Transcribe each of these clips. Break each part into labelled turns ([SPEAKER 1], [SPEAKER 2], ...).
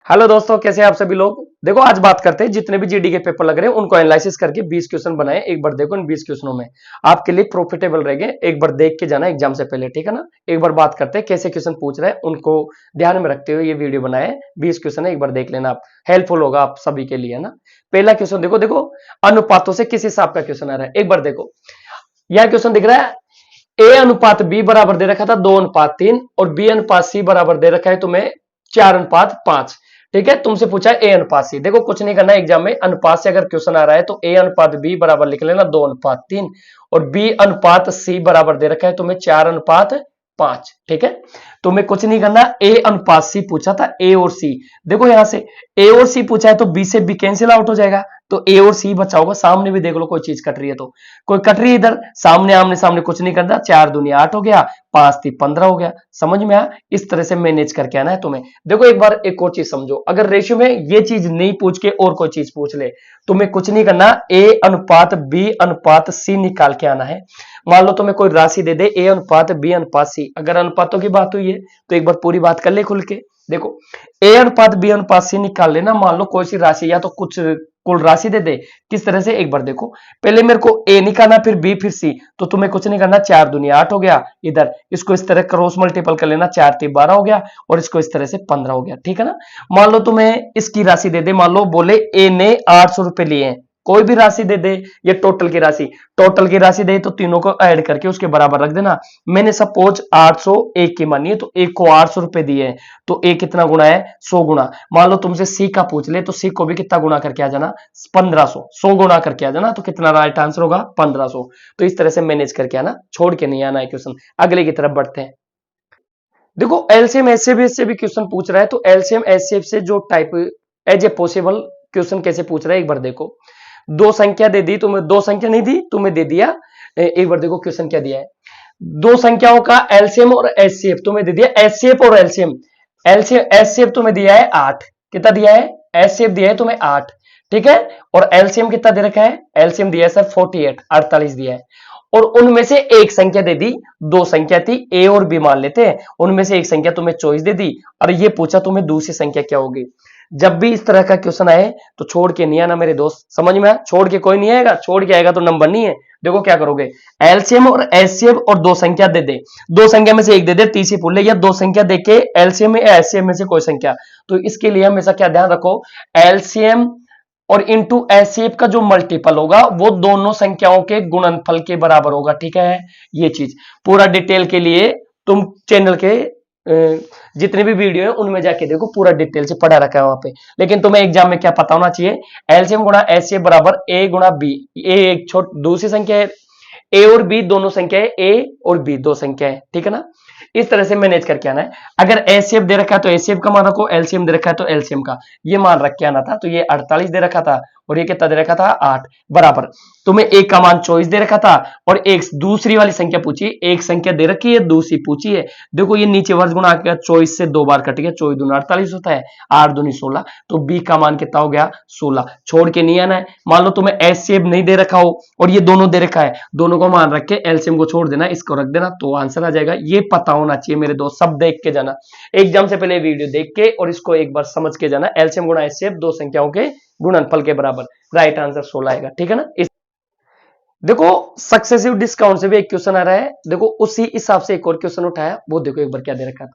[SPEAKER 1] Hello दोस्तों, कैसे हैं आप सभी लोग। देखो आज बात करते हैं जितने भी जीडी के पेपर लग रहे हैं उनको एनालिसिस करके 20 क्वेश्चन बनाए। एक बार देखो इन 20 क्वेश्चनों में आपके लिए प्रॉफिटेबल रहेंगे। एक बार देख के जाना एग्जाम से पहले, ठीक है ना। एक बार बात करते हैं कैसे क्वेश्चन पूछ रहे हैं, उनको ध्यान में रखते हुए ये वीडियो बनाए। 20 क्वेश्चन है, एक बार देख लेना आप, हेल्पफुल होगा आप सभी के लिए, है ना। पहला क्वेश्चन देखो, देखो अनुपातों से किस हिसाब का क्वेश्चन आ रहा है, एक बार देखो। यह क्वेश्चन दिख रहा है, ए अनुपात बी बराबर दे रखा था 2:3 और बी अनुपात सी बराबर दे रखा है तुम्हें 4:5। ठीक है, तुमसे पूछा है ए अनुपात सी। देखो कुछ नहीं करना, एग्जाम में अनुपात से अगर क्वेश्चन आ रहा है तो ए अनुपात बी बराबर लिख लेना 2:3 और बी अनुपात सी बराबर दे रखा है तुम्हें 4:5। ठीक है, तुम्हें कुछ नहीं करना। ए अनुपात सी पूछा था, ए और सी। देखो यहां से ए और सी पूछा है तो बी से बी कैंसिल आउट हो जाएगा, तो ए और सी बचा होगा। सामने भी देख लो कोई चीज कट रही है, तो कोई कट रही है इधर सामने, आमने सामने कुछ नहीं करना। 4 दूनी 8 हो गया, 5 ती 15 हो गया। समझ में आया, इस तरह से मैनेज करके आना है तुम्हें। देखो एक बार एक और चीज समझो, अगर रेशियो में ये चीज नहीं पूछ के और कोई चीज पूछ ले, तुम्हें कुछ नहीं करना। ए अनुपात बी अनुपात सी निकाल के आना है। मान लो तुम्हें कोई राशि दे दे ए अनुपात बी अनुपात सी, अगर अनुपातों की बात हुई है तो एक बार पूरी बात कर ले खुल के। देखो ए अनुपात बी अनुपात सी निकाल लेना। मान लो कोई सी राशि या तो कुछ कुल राशि दे दे, किस तरह से एक बार देखो। पहले मेरे को ए निकालना, फिर बी, फिर सी। तो तुम्हें कुछ नहीं करना, 4 दूनी 8 हो गया। इधर इसको इस तरह क्रॉस मल्टीपल कर लेना, 4 ती 12 हो गया और इसको इस तरह से 15 हो गया। ठीक है ना। मान लो तुम्हें इसकी राशि दे दे, मान लो बोले ए ने 800 रुपए लिए हैं। कोई भी राशि दे दे, ये टोटल की राशि दे तो तीनों को ऐड करके उसके बराबर रख देना। मैंने सपोज 800 एक की मानी है तो एक को 800 रुपए दिए हैं, तो एक कितना गुना है, 100 गुना। मान लो तुमसे सी का पूछ ले तो सी को भी कितना गुना करके आ जाना, 1500। 100 गुना करके आ जाना, तो कितना राइट आंसर होगा, 1500। तो इस तरह से मैनेज करके आना, छोड़ के नहीं आना है क्वेश्चन। अगले की तरफ बढ़ते हैं। देखो एलसीएम एचसीएफ से भी क्वेश्चन पूछ रहा है, तो एलसीएम एचसीएफ से जो type as a possible question कैसे पूछ रहा है एक बार देखो। दो संख्या दे दी तुम्हें, दो संख्या नहीं दी तुम्हें, दे दिया। एक बार देखो क्वेश्चन क्या दिया है। दो संख्याओं का एलसीएम और एचसीएफ तुम्हें दे दिया, एचसीएफ और एलसीएम। एलसीएम एचसीएफ तुम्हें दिया है 8। कितना दिया है, एचसीएफ दिया है तुम्हें 8। ठीक है, और एलसीएम कितना दे रखा है, एलसीएम दिया है सर 48, 48 दिया है। और उनमें से एक संख्या दे दी, दो संख्या थी ए और बी मान लेते हैं, उनमें से एक संख्या तुम्हें चॉइस दे दी और ये पूछा तुम्हें दूसरी संख्या क्या होगी। जब भी इस तरह का क्वेश्चन आए तो छोड़ के नहीं आना मेरे दोस्त, समझ में आया। छोड़ के कोई नहीं आएगा, छोड़ के आएगा तो नंबर नहीं है। देखो क्या करोगे, एलसीएम और एचसीएफ और दो संख्या दे दे, दो संख्या में से एक दे दे, तीसरी पूछ ले, या दो संख्या देके एलसीएम या एचसीएफ में से कोई संख्या। तो इसके लिए हमेशा क्या ध्यान रखो, एलसीएम और इंटू एचसीएफ का जो मल्टीपल होगा वो दोनों संख्याओं के गुणनफल के बराबर होगा। ठीक है, ये चीज पूरा डिटेल के लिए तुम चैनल के जितने भी वीडियो है उनमें जाके देखो, पूरा डिटेल से पढ़ा रखा है वहां पे। लेकिन तुम्हें एग्जाम में क्या पता होना चाहिए, एलसीएम गुणा एचसीएफ बराबर ए गुणा बी। ए एक छोट दूसरी संख्या है, ए और बी दोनों संख्या है, ए और बी दो संख्या है। ठीक है ना, इस तरह से मैनेज करके आना है। अगर एचसीएफ दे रखा है तो एचसीएफ का मान रखो, एलसीएम दे रखा है तो एलसीएम का ये मान रख के आना था। तो ये 48 दे रखा था और ये कितना दे रखा था, 8 बराबर। तुम्हें एक का मान चॉइस दे रखा था और एक दूसरी वाली संख्या पूछी, एक संख्या दे रखी है दूसरी पूछी है। देखो ये नीचे वर्ग गुणा किया, चॉइस से दो बार कट गया, चौबीस दूनी 48 होता है, 8 दूनी 16, तो बी का मान कितना हो गया, 16। छोड़ के नहीं आना है। मान लो तुम्हें एचसीएफ नहीं दे रखा हो और ये दोनों दे रखा है, दोनों को मान रख के एलसीएम को छोड़ देना, इसको रख देना, तो आंसर आ जाएगा। ये पता होना चाहिए मेरे दोस्त, सब देख के जाना एग्जाम से पहले वीडियो देख के, और इसको एक बार समझ के जाना। एलसीएम गुणा एचसीएफ दो संख्याओं के गुणनफल के बराबर, राइट आंसर 16 आएगा। ठीक है ना। देखो सक्सेसिव डिस्काउंट से भी एक क्वेश्चन आ रहा है, देखो उसी हिसाब से एक और क्वेश्चन उठाया, वो देखो एक बार क्या दे रखा था।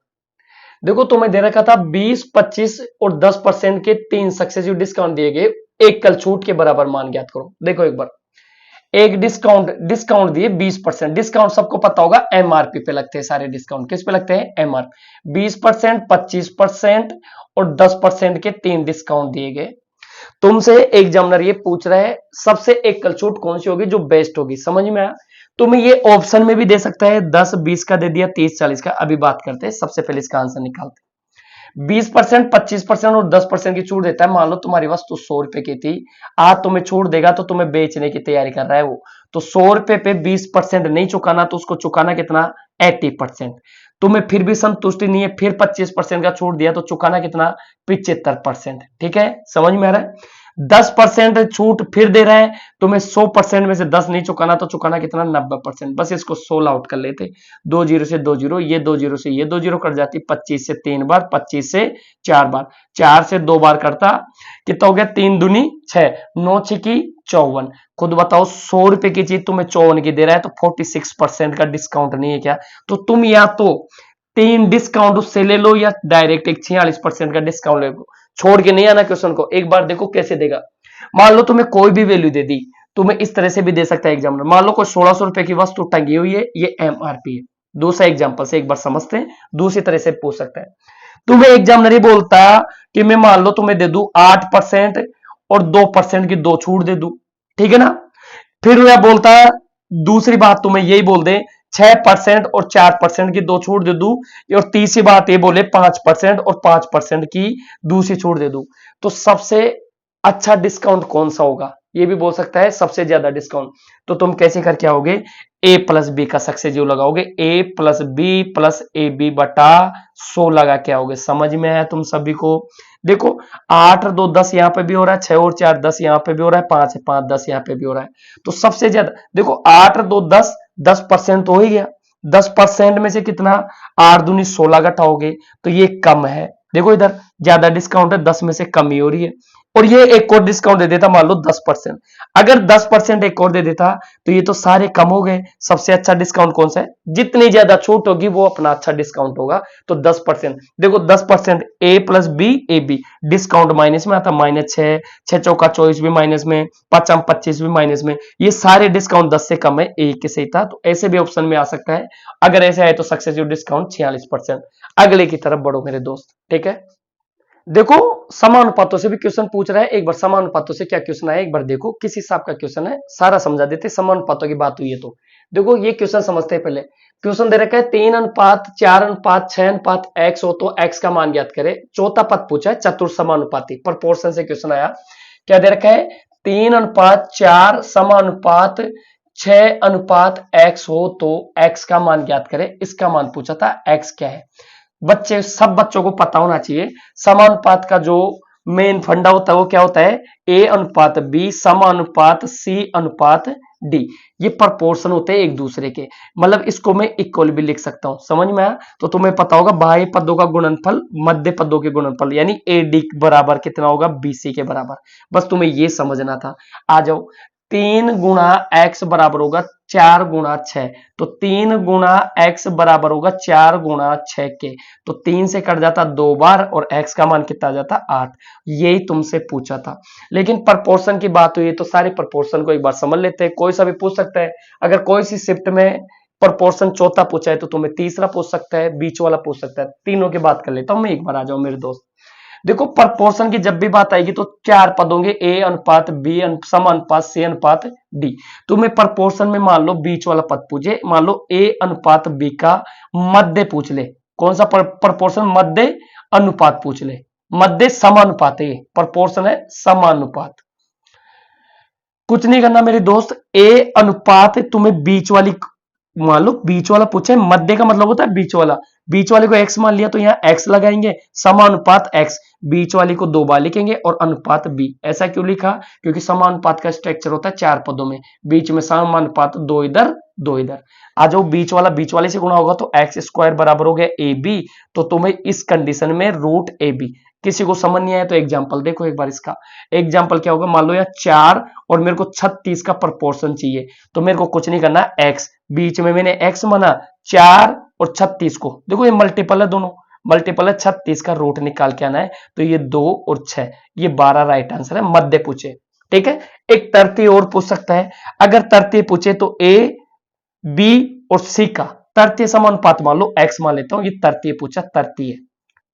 [SPEAKER 1] देखो तुम्हें दे रखा था 20, 25 और 10% के तीन सक्सेसिव डिस्काउंट दिए गए, एक कल छूट के बराबर मान ज्ञात करो। देखो एक बार, एक डिस्काउंट दिए 20%। डिस्काउंट सबको पता होगा एमआरपी पे लगते हैं सारे डिस्काउंट, किस पे लगते हैं, एमआरपी। 20%, 25% और 10% के तीन डिस्काउंट दिए गए। तुमसे एग्जामिनर ये पूछ रहा है सबसे एक कल छूट कौन सी होगी जो बेस्ट होगी। समझ में आया, तुम्हें ये ऑप्शन में भी दे सकता है, 10, 20 का दे दिया, 30, 40 का। अभी बात करते हैं, सबसे पहले इसका आंसर निकालते हैं। 20%, 25% और 10% की छूट देता है। मान लो तुम्हारी वस्तु 100 रुपए की थी, आज तुम्हें छूट देगा तो तुम्हें बेचने की तैयारी कर रहा है वो, तो 100 रुपए पे 20% नहीं चुकाना, तो उसको चुकाना कितना, 80%। तुम्हें फिर भी संतुष्टि नहीं है, फिर 25% का छूट दिया तो चुकाना कितना, 75%। ठीक है, समझ में आ रहा है। 10% छूट फिर दे रहा है तुम्हें। 100% में से 10 नहीं चुकाना तो चुकाना कितना 90%। बस इसको 16 आउट कर लेते, 2 जीरो से 2 जीरो, ये 2 जीरो से ये 2 जीरो कट जाती, 25 से 3 बार, 25 से 4 बार, 4 से 2 बार करता, कितना हो गया 3 दूनी 6, 9 छिकी 54। खुद बताओ 100 रुपए की चीज तुम्हें 54 की दे रहा है तो 46% का डिस्काउंट नहीं है क्या? तो तुम या तो 3 डिस्काउंट उससे ले लो या डायरेक्ट एक 46% का डिस्काउंट ले लो। छोड़ के नहीं आना क्वेश्चन को, एक बार देखो कैसे देगा। मान लो तुम्हें कोई भी वैल्यू दे दी, तुम्हें इस तरह से भी दे सकता है एग्जामिनर। मान लो कोई 1600 रुपए की वस्तु टंगी हुई है, ये एमआरपी है। दूसरा एग्जाम्पल से एक बार समझते हैं, दूसरी तरह से पूछ सकता है। तुम्हें एग्जामिनर ही बोलता कि मैं मान लो तुम्हें दे दूं 8% और 2% की 2 छूट दे दूं, ठीक है ना। फिर वह बोलता है दूसरी बात तुम्हें यही बोल दे 6% और 4% की 2 छूट दे दूं, और तीसरी बात ये बोले 5% और 5% की दूसरी छूट दे दूं, तो सबसे अच्छा डिस्काउंट कौन सा होगा? ये भी बोल सकता है सबसे ज्यादा डिस्काउंट। तो तुम कैसे करके आओगे? ए प्लस बी का सक्सेसिव लगाओगे, A plus B plus A B बटा 100 लगा के आओगे। समझ में आया तुम सभी को? देखो 8 और 2 10 यहां पे भी हो रहा है, 6 और 4 10 यहां पे भी हो रहा है, 5 5 10 यहां पे भी हो रहा है। तो सबसे ज्यादा देखो 8 और 2 10, 10% तो हो ही गया। 10% में से कितना 8 दूनी 16 घटाओगे तो ये कम है। देखो इधर ज्यादा डिस्काउंट है, 10 में से कम ही हो रही है। और ये एक और डिस्काउंट दे देता मान लो 10%, अगर 10% एक और दे देता तो ये तो सारे कम हो गए। सबसे अच्छा डिस्काउंट कौन सा है? जितनी ज्यादा छूट होगी वो अपना अच्छा डिस्काउंट होगा। तो 10%, देखो 10% A plus B A B, discount minus में आता, -6, 6 चौका 24 भी माइनस में, 5 25 भी माइनस में, ये सारे डिस्काउंट 10 से कम है, एक के सही था। तो ऐसे भी ऑप्शन में आ सकता है। अगर ऐसे आए तो सक्सेसिव डिस्काउंट 46%। अगले की तरफ बढ़ो मेरे दोस्त, ठीक है। देखो समानुपातों से भी क्वेश्चन पूछ रहा है। एक बार समानुपातों से क्या क्वेश्चन आया एक बार देखो, किस हिसाब का क्वेश्चन है सारा समझा देते। समानुपातों की बात हुई है तो देखो ये क्वेश्चन समझते हैं। पहले क्वेश्चन दे रखा है 3:4:6:x एक्स हो तो एक्स का मान ज्ञात करे। चौथा पद पूछा है चतुर समानुपाती, प्रोपोर्शन से क्वेश्चन आया। क्या दे रखा है? 3:4:6:x हो तो एक्स का मान ज्ञात करे। इसका मान पूछा था, एक्स क्या है? बच्चे सब बच्चों को पता होना चाहिए समानुपात का जो मेन फंडा होता है वो क्या होता है? ए अनुपात बी समानुपात सी अनुपात डी। ये प्रपोर्शन होते हैं एक दूसरे के, मतलब इसको मैं इक्वल भी लिख सकता हूं। समझ में आया? तो तुम्हें पता होगा बाह्य पदों का गुणनफल मध्य पदों के गुणनफल यानी ए डी बराबर कितना होगा? बीसी के बराबर। बस तुम्हें ये समझना था। आ जाओ, 3 गुणा एक्स बराबर होगा 4 गुणा 6, तो 3 गुणा एक्स बराबर होगा 4 गुणा 6 के, तो 3 से कट जाता 2 बार और एक्स का मान कितना आ जाता? 8। यही तुमसे पूछा था। लेकिन प्रपोर्शन की बात हुई तो सारे प्रपोर्शन को एक बार समझ लेते हैं। कोई सा भी पूछ सकता है। अगर कोई सी शिफ्ट में प्रपोर्शन चौथा पूछा है तो तुम्हें तीसरा पूछ सकता है, बीच वाला पूछ सकता है। तीनों की बात कर लेता हूं मैं एक बार। आ जाओ मेरे दोस्त, देखो प्रपोर्शन की जब भी बात आएगी तो 4 पद होंगे, ए अनुपात बी सम अनुपात सी अनुपात डी। तुम्हें प्रपोर्शन में मान लो बीच वाला पद पूछे, मान लो ए अनुपात बी का मध्य पूछ ले। कौन सा प्रपोर्शन? मध्य अनुपात पूछ ले। मध्य समानुपात है, प्रपोर्शन है समानुपात। कुछ नहीं करना मेरे दोस्त, ए अनुपात तुम्हें बीच वाली मान लो, बीच वाला पूछे, मध्य का मतलब होता है बीच वाला। बीच वाले को x मान लिया तो यहाँ x लगाएंगे, समानुपात x, बीच वाली को 2 बार लिखेंगे और अनुपात b। ऐसा क्यों लिखा? क्योंकि समानुपात का स्ट्रक्चर होता है 4 पदों में, बीच में समानुपात 2 इधर 2 इधर। आ जाओ, बीच वाला बीच वाले से गुणा होगा तो एक्स स्क्वायर बराबर हो गया ए बी। तो तुम्हें इस कंडीशन में रूट ए बी। किसी को समझ नहीं आया तो एग्जाम्पल देखो एक बार इसका। एग्जाम्पल क्या होगा? मान लो यहाँ 4 और मेरे को 36 का प्रपोर्शन चाहिए, तो मेरे को कुछ नहीं करना, x बीच में मैंने x माना 4 और 36 को, देखो ये मल्टीपल है, दोनों मल्टीपल है। 36 का रूट निकाल के आना है, तो ये 2 और 6, ये 12 राइट आंसर है। मध्य पूछे, ठीक है। एक तरतीय और पूछ सकता है। अगर तरतीय पूछे तो a b और c का तरतीय समानुपात मान लो, x मान लेता हूं, ये तरतीय पूछा, तरतीय,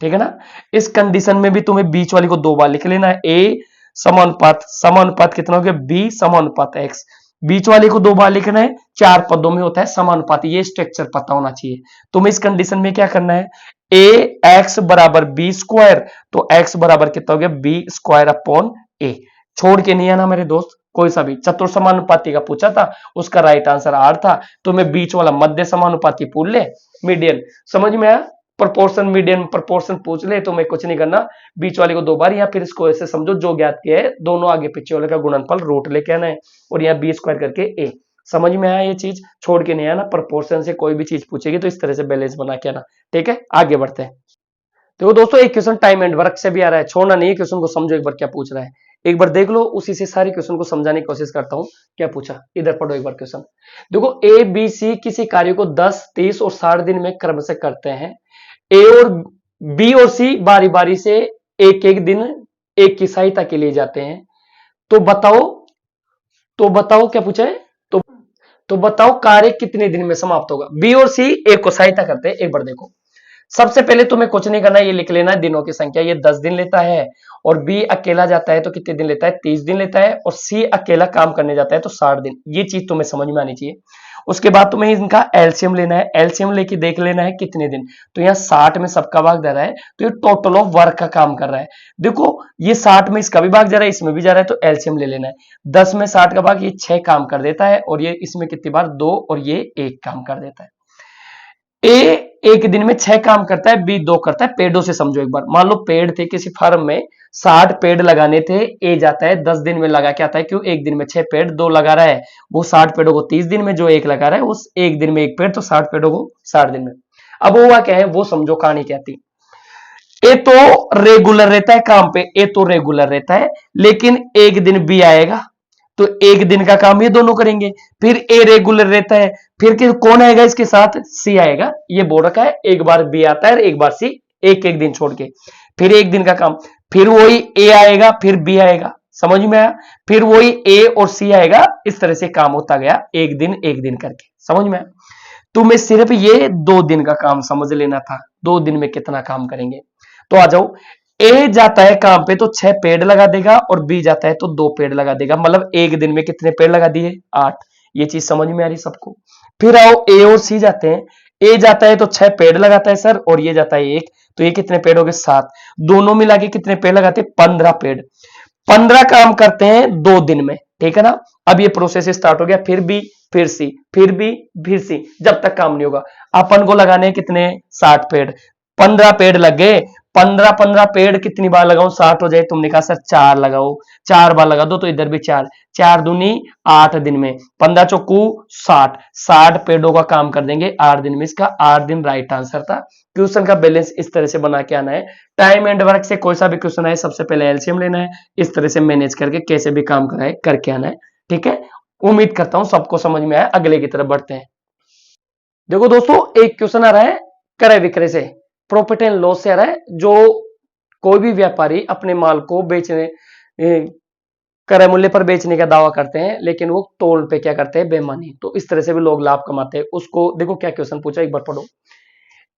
[SPEAKER 1] ठीक है ना। इस कंडीशन में भी तुम्हें बीच वाली को 2 बार लिख लेना है। a समानुपात कितना हो गया? b समानुपात x, बीच वाले को 2 बार लिखना है। 4 पदों में होता है समानुपाती, ये स्ट्रक्चर पता होना चाहिए। तुम्हें इस कंडीशन में क्या करना है? ए एक्स बराबर बी स्क्वायर, तो एक्स बराबर कितना हो गया? बी स्क्वायर अपॉन ए। छोड़ के नहीं आना मेरे दोस्त, कोई सा भी चतुर समानुपाती का पूछा था, उसका राइट आंसर आर था। तो मैं बीच वाला मध्य समानुपाती पूछ ले, मीडियन। समझ में आया? प्रोपोर्शन मीडियन प्रोपोर्शन पूछ ले तो मैं कुछ नहीं करना, बीच वाले को 2 बार, या फिर इसको ऐसे समझो जो ज्ञात किया है दोनों आगे पीछे वाले का गुणनफल रूट लेके आना है और यहाँ बी स्क्वायर करके ए। समझ में आया ये चीज, छोड़ के नहीं आना, प्रोपोर्शन से कोई भी चीज पूछेगी तो इस तरह से बैलेंस बना के आना। ठीक है, आगे बढ़ते हैं। देखो दोस्तों, एक क्वेश्चन टाइम एंड वर्क से भी आ रहा है, छोड़ना नहीं है, क्वेश्चन को समझो एक बार क्या पूछ रहा है, एक बार देख लो, उसी से सारी क्वेश्चन को समझाने की कोशिश करता हूं। क्या पूछा, इधर पढ़ो एक बार क्वेश्चन। देखो, ए बी सी किसी कार्य को 10, 30 और 60 दिन में क्रम से करते हैं। ए और बी और सी बारी बारी से एक एक दिन एक की सहायता के लिए जाते हैं। तो बताओ क्या पूछा है, तो बताओ कार्य कितने दिन में समाप्त होगा। बी और सी एक को सहायता करते हैं। एक बार देखो, सबसे पहले तुम्हें कुछ नहीं करना है, ये लिख लेना है दिनों की संख्या, ये 10 दिन लेता है, और बी अकेला जाता है तो कितने दिन लेता है, 30 दिन लेता है, और सी अकेला काम करने जाता है तो 60 दिन। ये चीज तुम्हें समझ में आनी चाहिए। उसके बाद तुम्हें इनका एलसीएम लेना है, एलसीएम लेके देख लेना है कितने दिन। तो यहाँ 60 में सबका भाग जा रहा है, तो ये टोटल ऑफ वर्क का काम कर रहा है। देखो, ये 60 में इसका भी भाग जा रहा है, इसमें भी जा रहा है, तो एलसीएम ले लेना है। 10 में 60 का भाग, ये 6 काम कर देता है, और ये इसमें कितनी बार 2, और ये 1 काम कर देता है। ए एक दिन में 6 काम करता है, बी 2 करता है। पेड़ों से समझो एक बार, मान लो पेड़ थे किसी फार्म में, 60 पेड़ लगाने थे, ए जाता है 10 दिन में लगा के आता है। क्यों, एक दिन में 6 पेड़, 2 लगा रहा है, वो 60 पेड़ों को 30 दिन में, जो 1 लगा रहा है उस एक दिन में 1 पेड़, तो 60 पेड़ों को 60 दिन में। अब हुआ क्या है, वो समझो कहानी कहती। ए तो रेगुलर रहता है काम पे, ए तो रेगुलर रहता है, लेकिन एक दिन बी आएगा तो एक दिन का काम ये दोनों करेंगे। फिर ए रेगुलर रहता है, फिर कौन आएगा इसके साथ, सी आएगा। ये बोल रखा है, एक बार बी आता है और एक बार सी, एक एक दिन छोड़ के, फिर एक दिन का काम, फिर वही ए आएगा, फिर बी आएगा। समझ में आया, फिर वही ए और सी आएगा, इस तरह से काम होता गया एक दिन करके। समझ में आया, तुम्हें सिर्फ ये 2 दिन का काम समझ लेना था, 2 दिन में कितना काम करेंगे। तो आ जाओ, ए जाता है काम पे तो 6 पेड़ लगा देगा, और बी जाता है तो 2 पेड़ लगा देगा, मतलब एक दिन में कितने पेड़ लगा दिए, 8। ये चीज समझ में आ रही सबको। फिर आओ, ए और सी जाते हैं, ए जाता है तो 6 पेड़ लगाता है सर, और ये जाता है 1, तो ये कितने पेड़ हो गए, 7। दोनों मिला के कितने पेड़ लगाते हैं, 15 पेड़। 15 काम करते हैं 2 दिन में, ठीक है ना। अब ये प्रोसेस स्टार्ट हो गया, फिर बी, फिर सी, फिर बी, फिर सी, जब तक काम नहीं होगा। अपन को लगाने कितने, 60 पेड़, 15 पेड़ लग गए। 15 पेड़ कितनी बार लगाऊं, 60 हो जाए। तुमने कहा सर 4 लगाओ, 4 बार लगा दो, तो इधर भी 4, 4 दूनी 8 दिन में, 15 चौकू 60, 60 पेड़ों का काम कर देंगे 8 दिन में। इसका 8 दिन राइट आंसर था। क्वेश्चन का बैलेंस इस तरह से बना के आना है। टाइम एंड वर्क से कोई सा भी क्वेश्चन आए, सबसे पहले एलसीएम लेना है, इस तरह से मैनेज करके कैसे भी काम कराए करके आना है। ठीक है, उम्मीद करता हूं सबको समझ में आया। अगले की तरफ बढ़ते हैं। देखो दोस्तों, एक क्वेश्चन आ रहा है क्रय विक्रय से, प्रॉफिट एंड लॉस से आ रहा है। जो कोई भी व्यापारी अपने माल को बेचने, क्रय मूल्य पर बेचने का दावा करते हैं, लेकिन वो तोल पे क्या करते हैं, बेईमानी, तो इस तरह से भी लोग लाभ कमाते हैं। उसको देखो क्या क्वेश्चन पूछा, एक बार पढ़ो।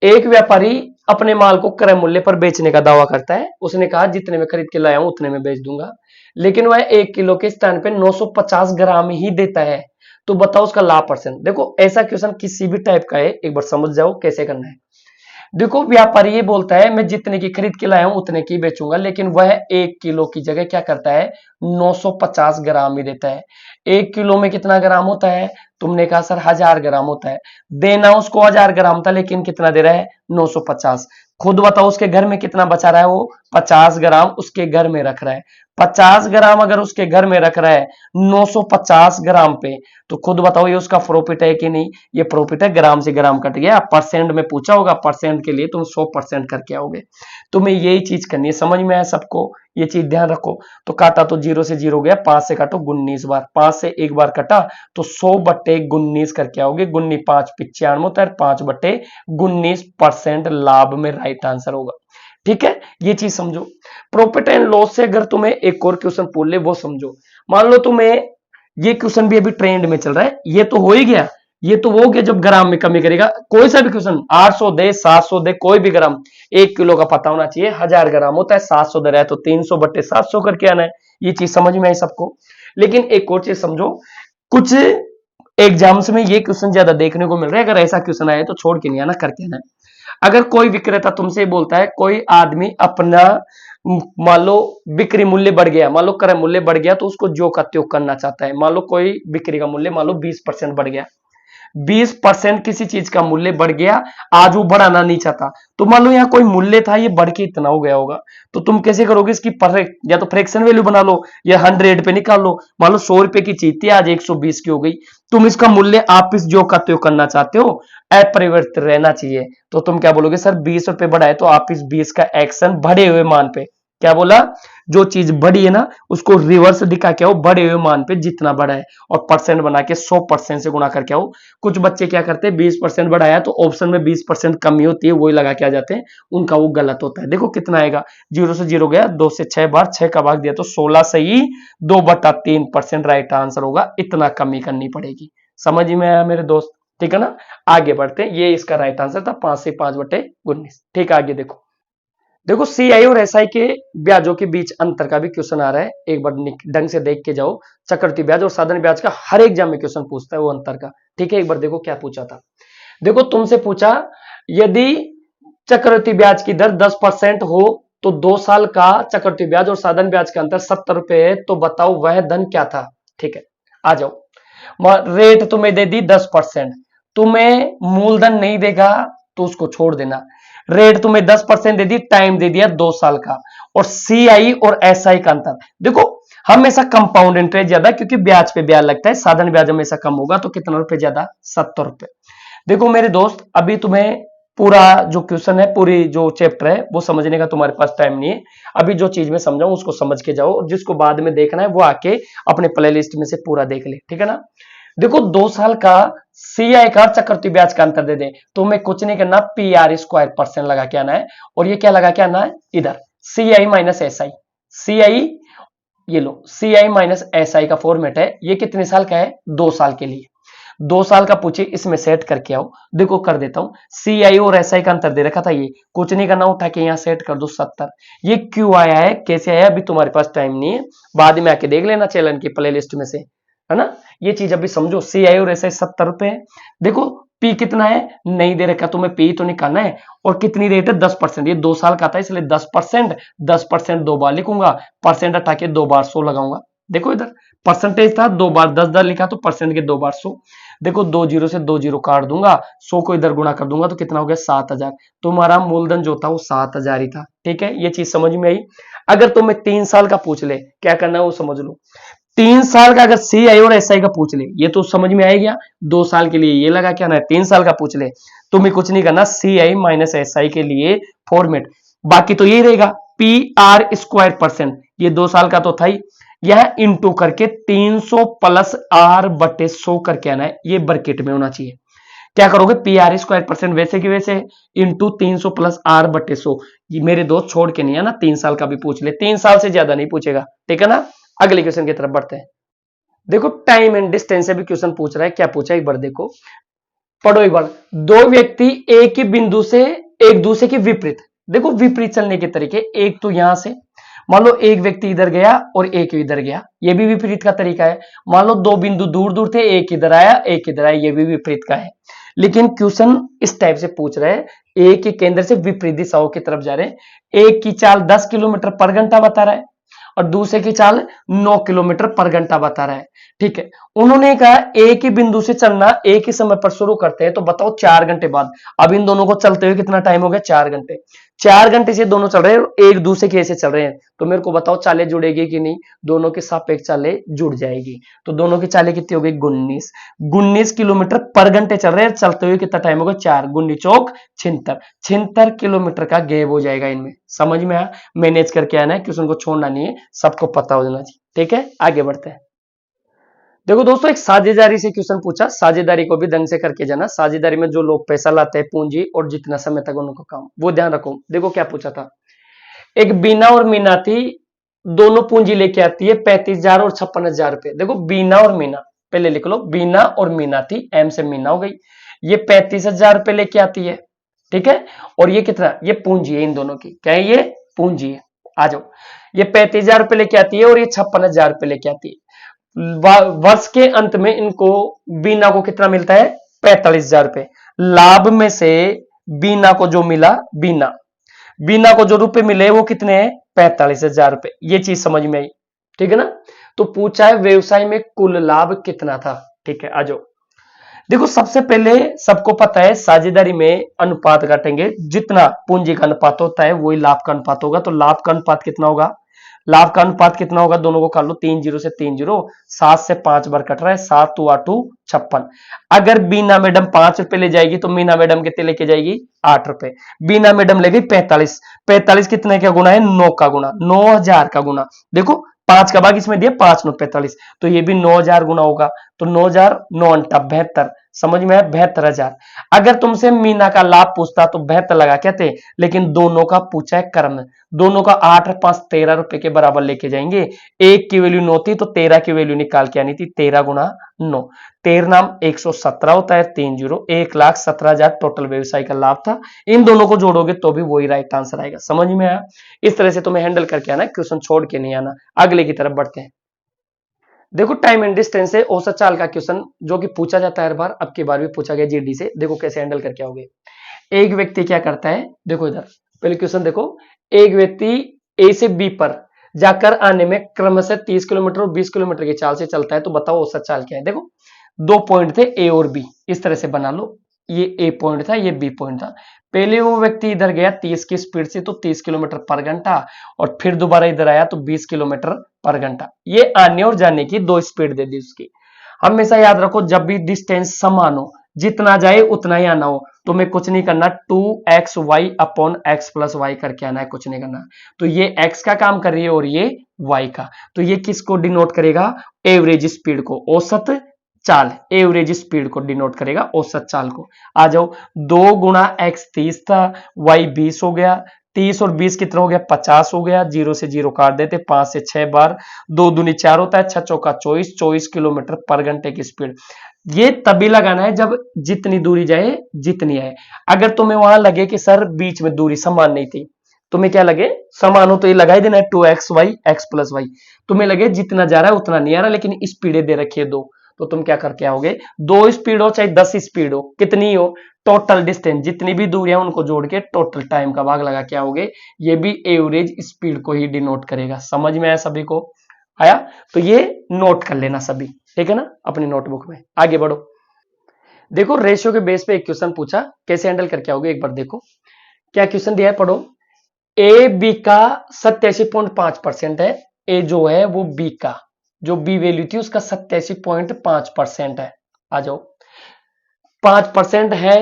[SPEAKER 1] एक व्यापारी अपने माल को क्रय मूल्य पर बेचने का दावा करता है। उसने कहा जितने में खरीद के लाया हूं उतने में बेच दूंगा, लेकिन वह 1 किलो के स्थान पे 950 ग्राम ही देता है। तो बताओ उसका लाभ परसेंट। देखो, ऐसा क्वेश्चन किसी भी टाइप का है, एक बार समझ जाओ कैसे करना है। देखो, व्यापारी ये बोलता है मैं जितने की खरीद के लाया हूं उतने की बेचूंगा, लेकिन वह 1 किलो की जगह क्या करता है, 950 ग्राम ही देता है। 1 किलो में कितना ग्राम होता है, तुमने कहा सर 1000 ग्राम होता है। देना उसको 1000 ग्राम था, लेकिन कितना दे रहा है, 950। खुद बताओ उसके घर में कितना बचा रहा है, वो 50 ग्राम उसके घर में रख रहा है। 50 ग्राम अगर उसके घर में रख रहा है 950 ग्राम पे, तो खुद बताओ ये उसका प्रॉफिट है कि नहीं। ये प्रॉफिट है, ग्राम से ग्राम कट गया। परसेंट में पूछा होगा, परसेंट के लिए तुम 100% करके आओगे। तुम्हें यही चीज करनी है। समझ में आया सबको, ये चीज ध्यान रखो। तो काटा तो 0 से 0 गया, 5 से काटो 19 बार, 5 से एक बार कटा तो 100/19 करके आओगे। 19 5 95 होता है, 5/19% लाभ में राइट आंसर होगा। ठीक है, ये चीज समझो। प्रॉफिट एंड लॉस से अगर तुम्हें एक और क्वेश्चन पूछ ले, वो समझो। मान लो तुम्हें ये क्वेश्चन भी अभी ट्रेंड में चल रहा है, ये तो हो ही गया, ये तो हो गया जब ग्राम में कमी करेगा। कोई सा भी क्वेश्चन 800 दे, 700 दे, कोई भी ग्राम, 1 किलो का पता होना चाहिए, 1000 ग्राम होता है, 700 दे रहा है तो 300/700 करके आना है। ये चीज समझ में आई सबको। लेकिन एक और चीज समझो, कुछ एग्जाम्स में ये क्वेश्चन ज्यादा देखने को मिल रहा है। अगर ऐसा क्वेश्चन आए तो छोड़ के नहीं आना, करके आना है। अगर कोई विक्रेता तुमसे बोलता है, कोई आदमी अपना मान लो बिक्री मूल्य बढ़ गया, मान लो क्रय मूल्य बढ़ गया, तो उसको जो का त्यों करना चाहता है। मान लो कोई बिक्री का मूल्य मान लो 20% बढ़ गया, 20% किसी चीज का मूल्य बढ़ गया, आज वो बढ़ाना नहीं चाहता, तो मान लो यहाँ कोई मूल्य था, ये बढ़ के इतना हो गया होगा, तो तुम कैसे करोगे इसकी या तो फ्रैक्शन वैल्यू बना लो या 100 पे निकाल लो। मान लो 100 रुपए की चीज थी, आज 120 की हो गई, तुम इसका मूल्य आप इस जो करते हो करना चाहते हो, अपरिवर्तित रहना चाहिए, तो तुम क्या बोलोगे, सर 20 रुपए बढ़ा है तो आप इस 20 का एक्शन बढ़े हुए मान पे, क्या बोला, जो चीज बढ़ी है ना उसको रिवर्स दिखा के आओ बढ़े हुए मान पे जितना बढ़ा है, और परसेंट बना के 100% से गुणा करके आओ। कुछ बच्चे क्या करते हैं, 20% बढ़ाया तो ऑप्शन में 20% कमी होती है, वही लगा के आ जाते हैं, उनका वो गलत होता है। देखो कितना आएगा, 0 से 0 गया, 2 से 6 बार, 6 का भाग दिया तो 16 सही, 2/3% राइट आंसर होगा, इतना कमी करनी पड़ेगी। समझ में आया मेरे दोस्त, ठीक है ना। आगे बढ़ते हैं, ये इसका राइट आंसर था, 5 से 5/19। ठीक है, आगे देखो, देखो सीआई और एसआई के ब्याजों के बीच अंतर का भी क्वेश्चन आ रहा है, एक बार ढंग से देख के जाओ। चक्रवृद्धि ब्याज और साधारण ब्याज का हर एग्जाम में क्वेश्चन पूछता है वो अंतर का, ठीक है। एक बार देखो क्या पूछा था, देखो तुमसे पूछा यदि चक्रवृद्धि ब्याज की दर 10% हो तो 2 साल का चक्रवृद्धि ब्याज और साधारण ब्याज का अंतर 70 रुपए है, तो बताओ वह धन क्या था। ठीक है, आ जाओ। रेट तुम्हें दे दी 10%, तुम्हें मूलधन नहीं देगा तो उसको छोड़ देना। रेट तुम्हें 10% दे दी, टाइम दे दिया 2 साल का, और सीआई और एसआई का अंतर देखो, हमेशा कंपाउंड इंटरेस्ट ज्यादा क्योंकि ब्याज पे ब्याज लगता है, साधारण ब्याज हमेशा कम होगा, तो कितना रुपए ज्यादा, 70 रुपए। देखो मेरे दोस्त, अभी तुम्हें पूरा जो क्वेश्चन है, पूरी जो चैप्टर है वो समझने का तुम्हारे पास टाइम नहीं है, अभी जो चीज में समझाऊं उसको समझ के जाओ, और जिसको बाद में देखना है वो आके अपने प्ले लिस्ट में से पूरा देख ले, ठीक है ना। देखो 2 साल का सीआई का चक्रवृद्धि ब्याज का अंतर दे दे, तो हमें कुछ नहीं करना, PR² % लगा के आना है, और ये क्या लगा के आना है इधर, सीआई माइनस एसआई। सीआई, ये लो सीआई माइनस एसआई का फॉर्मेट है, ये कितने साल का है, 2 साल के लिए। 2 साल का पूछे, इसमें सेट करके आओ, देखो कर देता हूं, सीआई और एसआई का अंतर दे रखा था, ये कुछ नहीं करना, उठा के यहां सेट कर दो 70। ये क्यों आया है, कैसे आया, अभी तुम्हारे पास टाइम नहीं है, बाद में आके देख लेना चैनल की प्ले लिस्ट में से, है ना। ये चीज अभी समझो, सीआई और एसआई 70 रुपए है। देखो पी कितना है, नहीं दे रखा, तुम्हें पी तो निकालना है, और कितनी रेट है 10%, ये 2 साल का था इसलिए 10%, 10% 2 बार लिखूंगा, परसेंट हटा के 2 बार 100 लगाऊंगा। देखो इधर परसेंटेज था, 2 बार 10 लिखा तो परसेंट के 2 बार 100। देखो 2 जीरो से 2 जीरो काट दूंगा, 100 को इधर गुणा कर दूंगा तो कितना हो गया, 7000। तुम्हारा मूलधन जो था वो 7000 ही था, ठीक है, ये चीज समझ में आई। अगर तुम्हें 3 साल का पूछ ले, क्या करना है वो समझ लो। 3 साल का अगर सीआई और एसआई का पूछ ले, ये तो समझ में आ गया, 2 साल के लिए ये लगा क्या ना है, 3 साल का पूछ ले, तुम्हें कुछ नहीं करना, सीआई माइनस एसआई के लिए फॉर्मेट, बाकी तो यही रहेगा, PR²%, ये 2 साल का तो था ही, यह इंटू करके 300 प्लस R/100 करके आना है, ये ब्रैकेट में होना चाहिए। क्या करोगे, PR² वैसे की वैसे, इंटू 300 प्लस R/100। ये मेरे दोस्त छोड़ के नहीं है ना, 3 साल का भी पूछ ले, 3 साल से ज्यादा नहीं पूछेगा, ठीक है ना। अगले क्वेश्चन की तरफ बढ़ते हैं। देखो टाइम एंड डिस्टेंस से भी क्वेश्चन पूछ रहा है, क्या पूछा एक बार देखो, पढ़ो एक बार। दो व्यक्ति एक ही बिंदु से एक दूसरे के विपरीत, देखो विपरीत चलने के तरीके, एक तो यहां से, मान लो एक व्यक्ति इधर गया और एक इधर गया, ये भी विपरीत का तरीका है। मान लो 2 बिंदु दूर दूर थे, एक इधर आया एक इधर आया, ये भी विपरीत का है। लेकिन क्वेश्चन इस टाइप से पूछ रहे हैं, एक के केंद्र से विपरीत दिशाओं की तरफ जा रहे हैं, एक की चाल 10 किलोमीटर पर घंटा बता रहा है और दूसरे की चाल 9 किलोमीटर पर घंटा बता रहा है, ठीक है। उन्होंने कहा एक ही बिंदु से चलना एक ही समय पर शुरू करते हैं, तो बताओ 4 घंटे बाद। अब इन दोनों को चलते हुए कितना टाइम हो गया, 4 घंटे। 4 घंटे से दोनों चल रहे हैं, एक दूसरे के ऐसे चल रहे हैं, तो मेरे को बताओ चालें जुड़ेगी कि नहीं, दोनों के सापेक्ष चालें जुड़ जाएगी, तो दोनों की चालें कितनी हो गई, 19 किलोमीटर पर घंटे चल रहे हैं, चलते हुए कितना टाइम होगा, 4 गुनी चौक 76 किलोमीटर का गैप हो जाएगा इनमें। समझ में आया, मैनेज करके आना है, क्वेश्चन को छोड़ना नहीं है, सबको पता हो जाना चाहिए, ठीक है। आगे बढ़ते हैं। देखो दोस्तों, एक साझेदारी से क्वेश्चन पूछा, साझेदारी को भी ढंग से करके जाना, साझेदारी में जो लोग पैसा लाते हैं पूंजी और जितना समय तक उनको काम, वो ध्यान रखो। देखो क्या पूछा था, एक बीना और मीनाती दोनों पूंजी लेके आती है 35,000 और 56,000 रुपए। देखो बीना और मीना, पहले लिख लो, बीना और मीनाती, एम से मीना हो गई, ये 35,000 रुपए लेके आती है, ठीक है। और ये कितना, ये पूंजी है इन दोनों की, क्या है, ये पूंजी है। आ जाओ, ये 35,000 रुपए लेके आती है और ये 56,000 रुपए लेके आती है। वर्ष के अंत में इनको, बीना को कितना मिलता है, 45,000 रुपए। लाभ में से बीना को जो मिला, बीना को जो रुपए मिले वो कितने हैं, 45,000 रुपए। ये चीज समझ में आई, ठीक है ना। तो पूछा है व्यवसाय में कुल लाभ कितना था, ठीक है। आ जाओ, देखो सबसे पहले सबको पता है साझेदारी में अनुपात काटेंगे, जितना पूंजी का अनुपात होता है वही लाभ का अनुपात होगा। तो लाभ का अनुपात कितना होगा, लाभ का अनुपात कितना होगा, दोनों को कर लो, 3 जीरो से 3 जीरो, 7 से 5 बार कट रहा है, 7 टू 8 56। अगर बीना मैडम 5 रुपए ले जाएगी तो मीना मैडम कितने लेके जाएगी, 8 रुपए। बीना मैडम ले गई 45, 45 कितने का गुना है, 9 का गुना, 9000 का गुना। देखो 5 का भाग इसमें दिया, 5 9 45, तो ये भी 9000 गुना होगा। तो 9000 9 अंटा 72, समझ में है, 72,000। अगर तुमसे मीना का लाभ पूछता तो 72 लगा कहते, लेकिन दोनों का पूछा है कर्म, दोनों का 8 और 5 13 रुपए के बराबर लेके जाएंगे। एक की वैल्यू 9 थी तो 13 की वैल्यू निकाल के आनी थी, 13 गुना 9, 13 नाम 117 होता है, 3 जीरो, 1,17,000 टोटल व्यवसाय का लाभ था। इन दोनों को जोड़ोगे तो भी वही राइट आंसर आएगा। समझ में आया, इस तरह से तुम्हें हैंडल करके आना, क्वेश्चन छोड़ के नहीं आना। अगले की तरफ बढ़ते हैं। देखो टाइम एंड डिस्टेंस से औसत चाल का क्वेश्चन जो कि पूछा जाता है हर बार, अब की बार भी पूछा गया जीडी से। देखो कैसे हैंडल करके आओगे। एक व्यक्ति क्या करता है, देखो इधर पहले क्वेश्चन देखो, एक व्यक्ति ए से बी पर जाकर आने में क्रमशः 30 किलोमीटर और 20 किलोमीटर की चाल से चलता है, तो बताओ औसत चाल क्या है। देखो दो पॉइंट थे ए और बी, इस तरह से बना लो, ये ए पॉइंट था, ये बी पॉइंट था। पहले वो व्यक्ति इधर गया 30 की स्पीड से, तो 30 किलोमीटर पर घंटा, और फिर दोबारा इधर आया तो 20 किलोमीटर पर घंटा। ये आने और जाने की दो स्पीड दे दी उसकी। हमेशा याद रखो जब भी डिस्टेंस समान हो, जितना जाए उतना ही आना हो, तुम्हें कुछ नहीं करना, 2xy upon x plus Y करके आना है, कुछ नहीं करना। तो ये x का काम कर रही है और ये y का, तो ये किसको डिनोट करेगा, एवरेज स्पीड को, औसत चाल, एवरेज स्पीड को डिनोट करेगा, औसत चाल को। आ जाओ, 2 गुना x 30 था, y 20 हो गया, 30 और 20 कितना हो गया, 50 हो गया, जीरो से जीरो काट देते, 5 से 6 बार, 2 दूनी 4 होता है, 6 चौका 24, 24 किलोमीटर पर घंटे की स्पीड। ये तभी लगाना है जब जितनी दूरी जाए जितनी आए। अगर तुम्हें वहां लगे कि सर बीच में दूरी समान नहीं थी, तुम्हें क्या लगे समान हो, तो ये लगा ही देना है 2xy x प्लस वाई। तुम्हें लगे जितना जा रहा है उतना नहीं आ रहा, लेकिन स्पीडें दे रखी है दो, तो तुम क्या करके आओगे, 2 स्पीड हो चाहे 10 स्पीड हो, कितनी हो, टोटल डिस्टेंस जितनी भी दूरियां उनको जोड़ के टोटल टाइम का भाग लगा के आओगे। ये भी एवरेज स्पीड को ही डिनोट करेगा। समझ में आया सभी को, आया, तो ये नोट कर लेना सभी, ठीक है ना, अपनी नोटबुक में। आगे बढ़ो। देखो रेशियो के बेस पे एक क्वेश्चन पूछा, कैसे हैंडल करके आओगे एक बार देखो। क्या क्वेश्चन दिया है, पढ़ो। ए बी का 87.5% है, ए जो है वो बी का, जो बी वैल्यू थी उसका 87.5% है। आ जाओ, 5% है,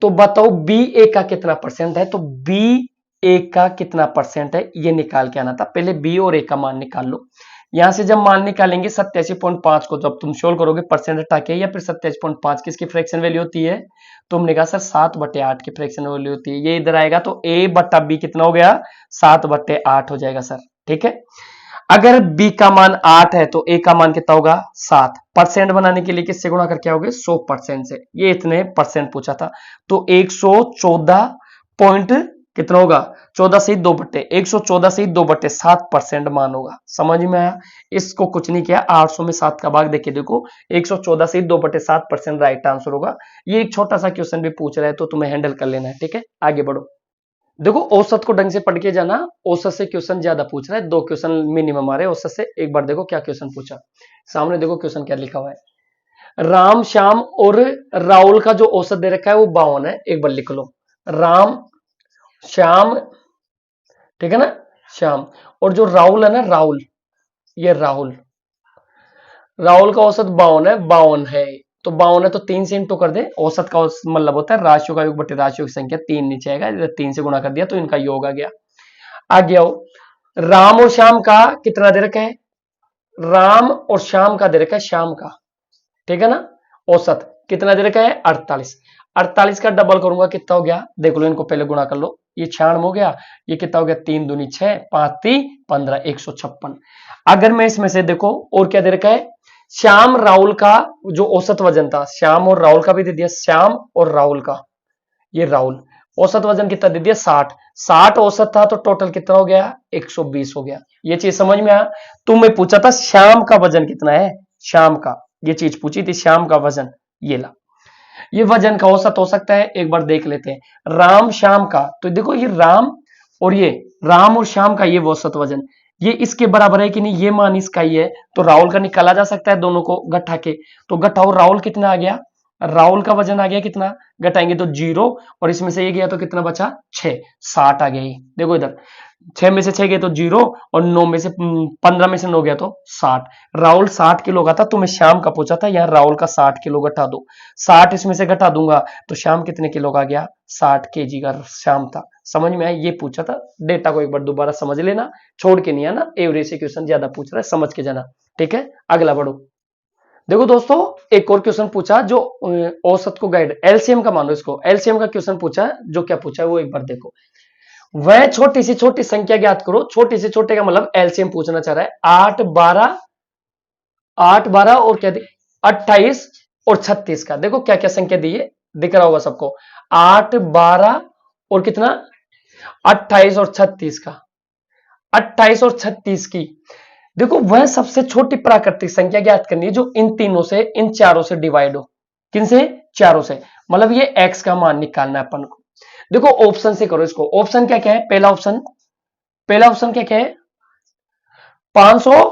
[SPEAKER 1] तो बताओ बी ए का कितना परसेंट है, तो बी ए का कितना परसेंट है ये निकाल के आना था। पहले बी और ए का मान निकाल लो। यहां से जब मान निकालेंगे 87.5 को जब तुम सोल्व करोगे परसेंट हटा के, या फिर 87.5 किसकी फ्रैक्शन वैल्यू होती है, तुमने कहा सर 7/8 की फ्रैक्शन वैल्यू होती है। ये इधर आएगा तो ए बटा बी कितना हो गया, 7/8 हो जाएगा सर, ठीक है। अगर b का मान 8 है तो a का मान कितना होगा, 7। परसेंट बनाने के लिए किससे गुणा करके आओगे, 100% से। ये इतने परसेंट पूछा था, तो 114 पॉइंट कितना होगा, 14 से 2/, 114 से 2/7% मान होगा। समझ में आया, इसको कुछ नहीं किया, 800 में 7 का भाग देके देखो, 114 से 2/7% राइट आंसर होगा। ये एक छोटा सा क्वेश्चन भी पूछ रहा है तो तुम्हें हैंडल कर लेना है, ठीक है। आगे बढ़ो। देखो औसत को ढंग से पढ़ के जाना, औसत से क्वेश्चन ज्यादा पूछ रहा है, 2 क्वेश्चन मिनिमम आ रहे हैं औसत से। एक बार देखो क्या क्वेश्चन पूछा, सामने देखो क्वेश्चन क्या लिखा हुआ है। राम श्याम और राहुल का जो औसत दे रखा है वो 52 है। एक बार लिख लो, राम श्याम, ठीक है ना, श्याम, और जो राहुल है ना, राहुल, ये राहुल, राहुल का औसत 52 है, 52 है। तो 52 है तो 3 से इंटू कर दे, औसत का मतलब होता है राशियों का योग बटे राशियों की संख्या, 3 नीचे आएगा, 3 से गुणा कर दिया तो इनका योग आ गया। आगे आओ, राम और श्याम का कितना दे रखा है, राम और श्याम का दे रखा है, श्याम का, ठीक है ना, औसत कितना दे रखा है, 48। 48 का डबल करूंगा कितना हो गया, देख लो, इनको पहले गुणा कर लो, ये 96 हो गया, ये कितना हो गया, 3 दूनी 6, 5 3 15, 156। अगर मैं इसमें से देखो और क्या दे रखा है, श्याम राहुल का जो औसत वजन था, श्याम और राहुल का भी दे दिया, श्याम और राहुल का, ये राहुल औसत वजन कितना दे दिया, 60। 60 औसत था तो टोटल कितना हो गया, 120 हो गया। ये चीज समझ में आया। तुम्हें पूछा था श्याम का वजन कितना है, श्याम का, ये चीज पूछी थी, श्याम का वजन, ये ला, ये वजन का औसत हो सकता है, एक बार देख लेते हैं। राम श्याम का, तो देखो ये राम और ये राम और श्याम का ये औसत वजन, ये इसके बराबर है कि नहीं, ये मान इसका ही है, तो राहुल का निकाला जा सकता है दोनों को गठा के। तो गठाओ, राहुल कितना आ गया, राहुल का वजन आ गया कितना, घटाएंगे तो 0, और इसमें से ये गया तो कितना बचा 6, 60 आ गया ये। देखो इधर 6 में से 6 गए तो 0, और 9 में से 15 में से 9 गया तो 60। राहुल 60 किलो का था, तो मैं शाम का पूछा था, यहाँ राहुल का 60 किलो घटा दो। 60 इसमें से घटा दूंगा तो शाम कितने किलो का गया, 60 केजी का शाम था। समझ में आया, ये पूछा था। डेटा को एक बार दोबारा समझ लेना, छोड़ के नहीं आना, एवरेज से क्वेश्चन ज्यादा पूछ रहा है, समझ के जाना। ठीक है, अगला बढ़ो। देखो दोस्तों, एक और क्वेश्चन पूछा जो औसत को गाइड, एलसीएम का मानो इसको, एलसीएम का क्वेश्चन पूछा, जो क्या पूछा है वो एक बार देखो। वह छोटी सी छोटी संख्या ज्ञात करो, छोटी से छोटे का मतलब एलसीएम पूछना चाह रहा है। 8 12, 8 12 और क्या 28 और 36 का, देखो क्या क्या संख्या दी है, दिख रहा होगा सबको। 8 12 और कितना 28 और 36 का, 28 और 36 की, देखो वह सबसे छोटी प्राकृतिक संख्या ज्ञात करनी है जो इन तीनों से, इन चारों से डिवाइड हो। किन से, चारों से, मतलब ये x का मान निकालना है अपन को। देखो ऑप्शन से करो इसको। ऑप्शन क्या क्या है, पहला ऑप्शन, पहला ऑप्शन क्या क्या है 500,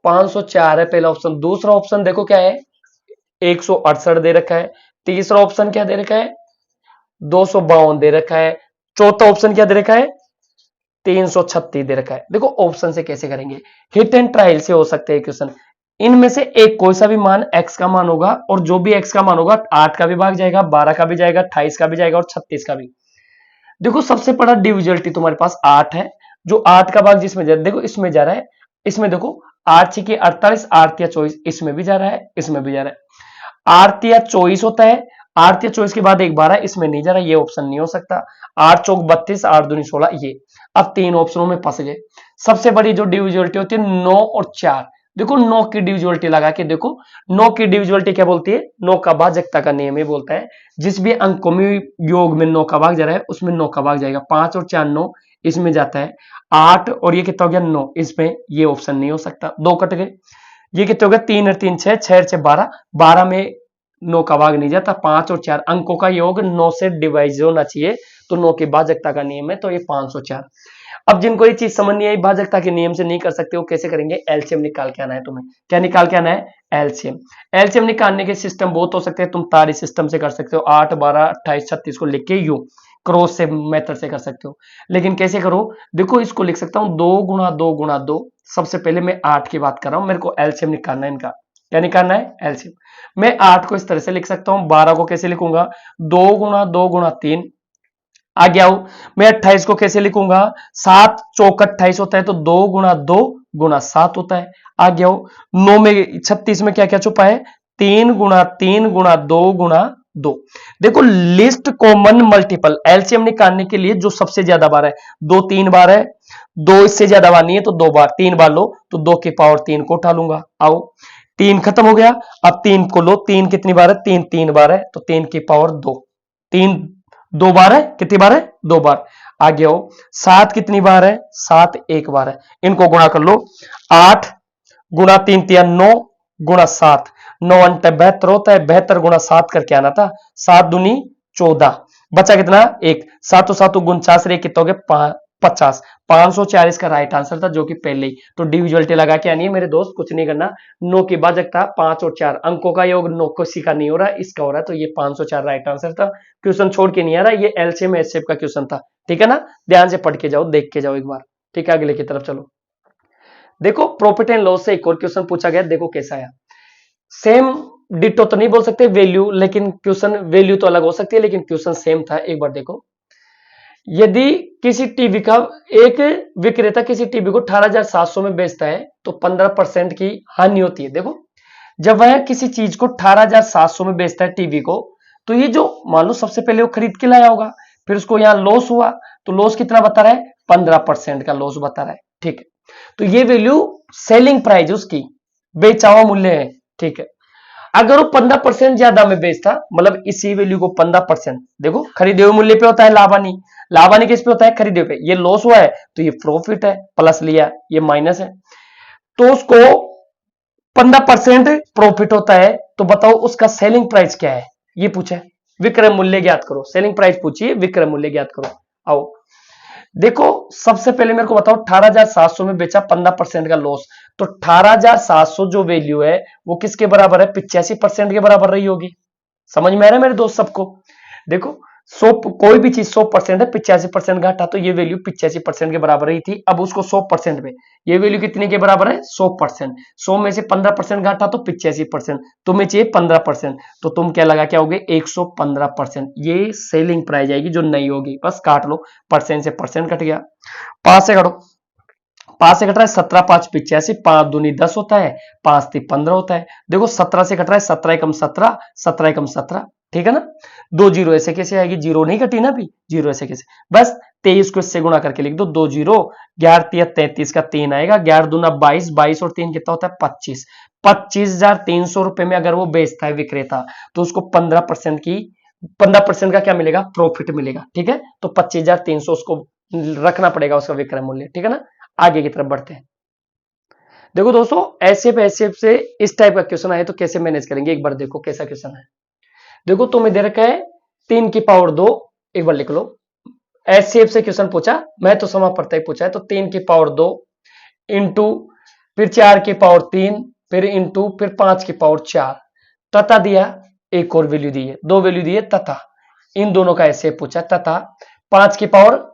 [SPEAKER 1] 504 है पहला ऑप्शन। दूसरा ऑप्शन देखो क्या है 168 दे रखा है। तीसरा ऑप्शन क्या दे रखा है 252 दे रखा है। चौथा ऑप्शन क्या दे रखा है 336 दे रखा है। देखो ऑप्शन से कैसे करेंगे, हिट एंड ट्रायल से हो सकते हैं क्वेश्चन। इनमें से एक कोई सा भी मान x का मान होगा, और जो भी x का मान होगा 8 का भी भाग जाएगा, 12 का भी जाएगा, 28 का भी जाएगा और 36 का भी। देखो सबसे बड़ा डिविजिबिलिटी तुम्हारे पास 8 है, जो 8 का भाग जिसमें जा रहा है, देखो इसमें जा रहा है, इसमें देखो 8 6 48, 8 या 24, इसमें भी जा रहा है, इसमें भी जा रहा है। 8 या 24 होता है, 8 या 24 के बाद एक 12, इसमें नहीं जा रहा, ये ऑप्शन नहीं हो सकता। 8 चौक 32, 8 दूनी 16, ये। अब तीन ऑप्शनों में फंस गए। सबसे बड़ी जो डिविजिबिलिटी होती है 9 और 4। देखो 9 की डिविजिबिलिटी लगा के देखो, 9 की डिविजिबिलिटी क्या बोलती है, 9 का भाजकता का नियम ही बोलता है, जिस भी अंकों में योग में 9 का भाग जा रहा है उसमें 9 का भाग जाएगा। 5 और 4 9, इसमें जाता है 8, और ये कितना हो गया 9, इसमें ये ऑप्शन नहीं हो सकता, 2 कट गए। ये कितने हो गया 3 और 3 6, 6 और 6 12, 12 में 9 का भाग नहीं जाता। 5 और 4 अंकों का योग 9 से डिवाइज होना चाहिए, तो 9 की भाजकता का नियम है, तो ये 504। अब जिनको ये चीज समझ नहीं आई, भाजकता के नियम से नहीं कर सकते, वो कैसे करेंगे, एलसीएम निकाल के आना है तुम्हें। क्या निकाल के आना है, एलसीएम। एलसीएम निकालने के सिस्टम बहुत हो सकते हैं, तुम तारी सिस्टम से कर सकते हो, 8 12 28 36 को लिख के यू क्रॉस से मेथड से कर सकते हो। लेकिन कैसे करो, देखो इसको लिख सकता हूं 2 गुणा 2 गुणा 2। सबसे पहले मैं 8 की बात कर रहा हूं, मेरे को एलसीएम निकालना है इनका। क्या निकालना है, एलसीएम। मैं 8 को इस तरह से लिख सकता हूं, 12 को कैसे लिखूंगा 2 गुणा 2 गुणा 3। आ गया हूं। मैं 28 को कैसे लिखूंगा, 7 चौक 28 होता है, तो 2 गुणा 2 गुणा 7 होता है। आ गया हूं। 9 में 36 में क्या क्या छुपा है, 3 गुणा 3 गुणा 2 गुणा 2। देखो लिस्ट कॉमन मल्टीपल एलसीएम निकालने के लिए जो सबसे ज्यादा बार है, 2 3 बार है, 2 इससे ज्यादा बार नहीं है, तो 2 बार, 3 बार लो तो 2 की पावर 3 को उठा लूंगा। आओ 3 खत्म हो गया, अब 3 को लो, 3 कितनी बार है, 3 3 बार है, तो 3 की पावर 2। 3 2 बार है, कितनी बार है 2 बार। आगे हो 7 कितनी बार है, 7 1 बार है। इनको गुणा कर लो, 8 गुणा 3 3 9 गुणा 7, 9 अंट 72 होता है, 72 गुणा 7 करके आना था, 7 दूनी 14, बचा कितना 1, 7 7 49 रे कितना हो गया 50। 504 इसका राइट आंसर था, जो कि पहले ही। तो डिविजुअलिटी लगा के आनी है मेरे दोस्त, कुछ नहीं करना। 9 की भाजकता 5 और 4, अंकों का योग 9 किसी का नहीं हो रहा, इसका हो रहा है, तो ये 504 राइट आंसर था। क्वेश्चन छोड़ के नहीं आ रहा, ये एलसीएम एचसीएफ का क्वेश्चन था। ठीक है ना, ध्यान से पढ़ के जाओ, देख के जाओ एक बार। ठीक है, अगले की तरफ चलो। देखो प्रॉफिट एंड लॉस से एक और क्वेश्चन पूछा गया, देखो कैसा है। सेम डिटो तो नहीं बोल सकते वैल्यू, लेकिन क्वेश्चन वैल्यू तो अलग हो सकती है, लेकिन क्वेश्चन सेम था। एक बार देखो, यदि किसी टीवी का एक विक्रेता किसी टीवी को 18,700 में बेचता है, तो 15% की हानि होती है। देखो जब वह किसी चीज को 18,700 में बेचता है टीवी को, तो ये जो मान लो सबसे पहले वो खरीद के लाया होगा, फिर उसको यहां लॉस हुआ, तो लॉस कितना बता रहा है, 15% का लॉस बता रहा है। ठीक है, तो ये वैल्यू सेलिंग प्राइस उसकी, बेचा हुआ मूल्य है। ठीक है, अगर वो 15% ज्यादा में बेचता, मतलब इसी वैल्यू को 15%, देखो खरीदे हुए मूल्य पे होता है लाभानी, लाभानी किस पे होता है, खरीदे पे। ये लॉस हुआ है तो ये प्रॉफिट है, प्लस लिया, ये माइनस है, तो उसको 15% प्रॉफिट होता है, तो बताओ उसका सेलिंग प्राइस क्या है, ये पूछा है। विक्रय मूल्य ज्ञात करो, सेलिंग प्राइस पूछिए, विक्रय मूल्य ज्ञात करो। आओ देखो, सबसे पहले मेरे को बताओ 18,700 में बेचा, 15% का लॉस, तो 18,700 जो वैल्यू है वो किसके बराबर है, 85% के बराबर रही होगी। समझ में आ रहा है मेरे दोस्त सबको? देखो 100 कोई भी चीज 100% है, 85% घटा तो ये वैल्यू 85% के बराबर ही थी। अब उसको 100% में ये वैल्यू कितने के बराबर है? 100%। 100 में से 15% घटा तो 85%। तुम्हें चाहिए 15%, तो तुम क्या लगा के आओगे? 115%। ये सेलिंग प्राइस आएगी जो नहीं होगी, बस काट लो, परसेंट से परसेंट कट गया। 5 से कटो, 5 से कट रहा है 17, 5 85, 5 दूनी 10 होता है, 5 ती 15 होता है। देखो 17 से कट रहा है 17 एकम 17, 17 एकम 17, ठीक है ना? 2 जीरो ऐसे कैसे आएगी? जीरो नहीं कटी ना अभी, जीरो ऐसे कैसे? बस 23 को इससे गुणा करके लिख दो, 2 जीरो, 11 तिया 33 का 3 आएगा, 11 दूना 22, 22 और 3 कितना होता है? 25। 25,300 रुपए में अगर वो बेचता है विक्रेता, तो उसको 15% का क्या मिलेगा? प्रॉफिट मिलेगा, ठीक है? तो 25,300 उसको रखना पड़ेगा उसका विक्रय मूल्य, ठीक है ना? आगे की तरफ बढ़ते हैं। देखो दोस्तों, ऐसे पैसे से इस टाइप का क्वेश्चन आए तो कैसे मैनेज करेंगे, एक बार देखो कैसा क्वेश्चन है। देखो तुम्हें दे रखा है 3 की पावर 2, एक बार लिख लो। ऐसे से क्वेश्चन पूछा, मैं तो समा पड़ता ही पूछा है, तो 3 की पावर 2 इंटू, फिर 4 की पावर 3, फिर इंटू, फिर 5 की पावर 4, तथा दिया एक और वैल्यू दी है, 2 वैल्यू दी है तथा, इन दोनों का ऐसे पूछा, तथा 5 की पावर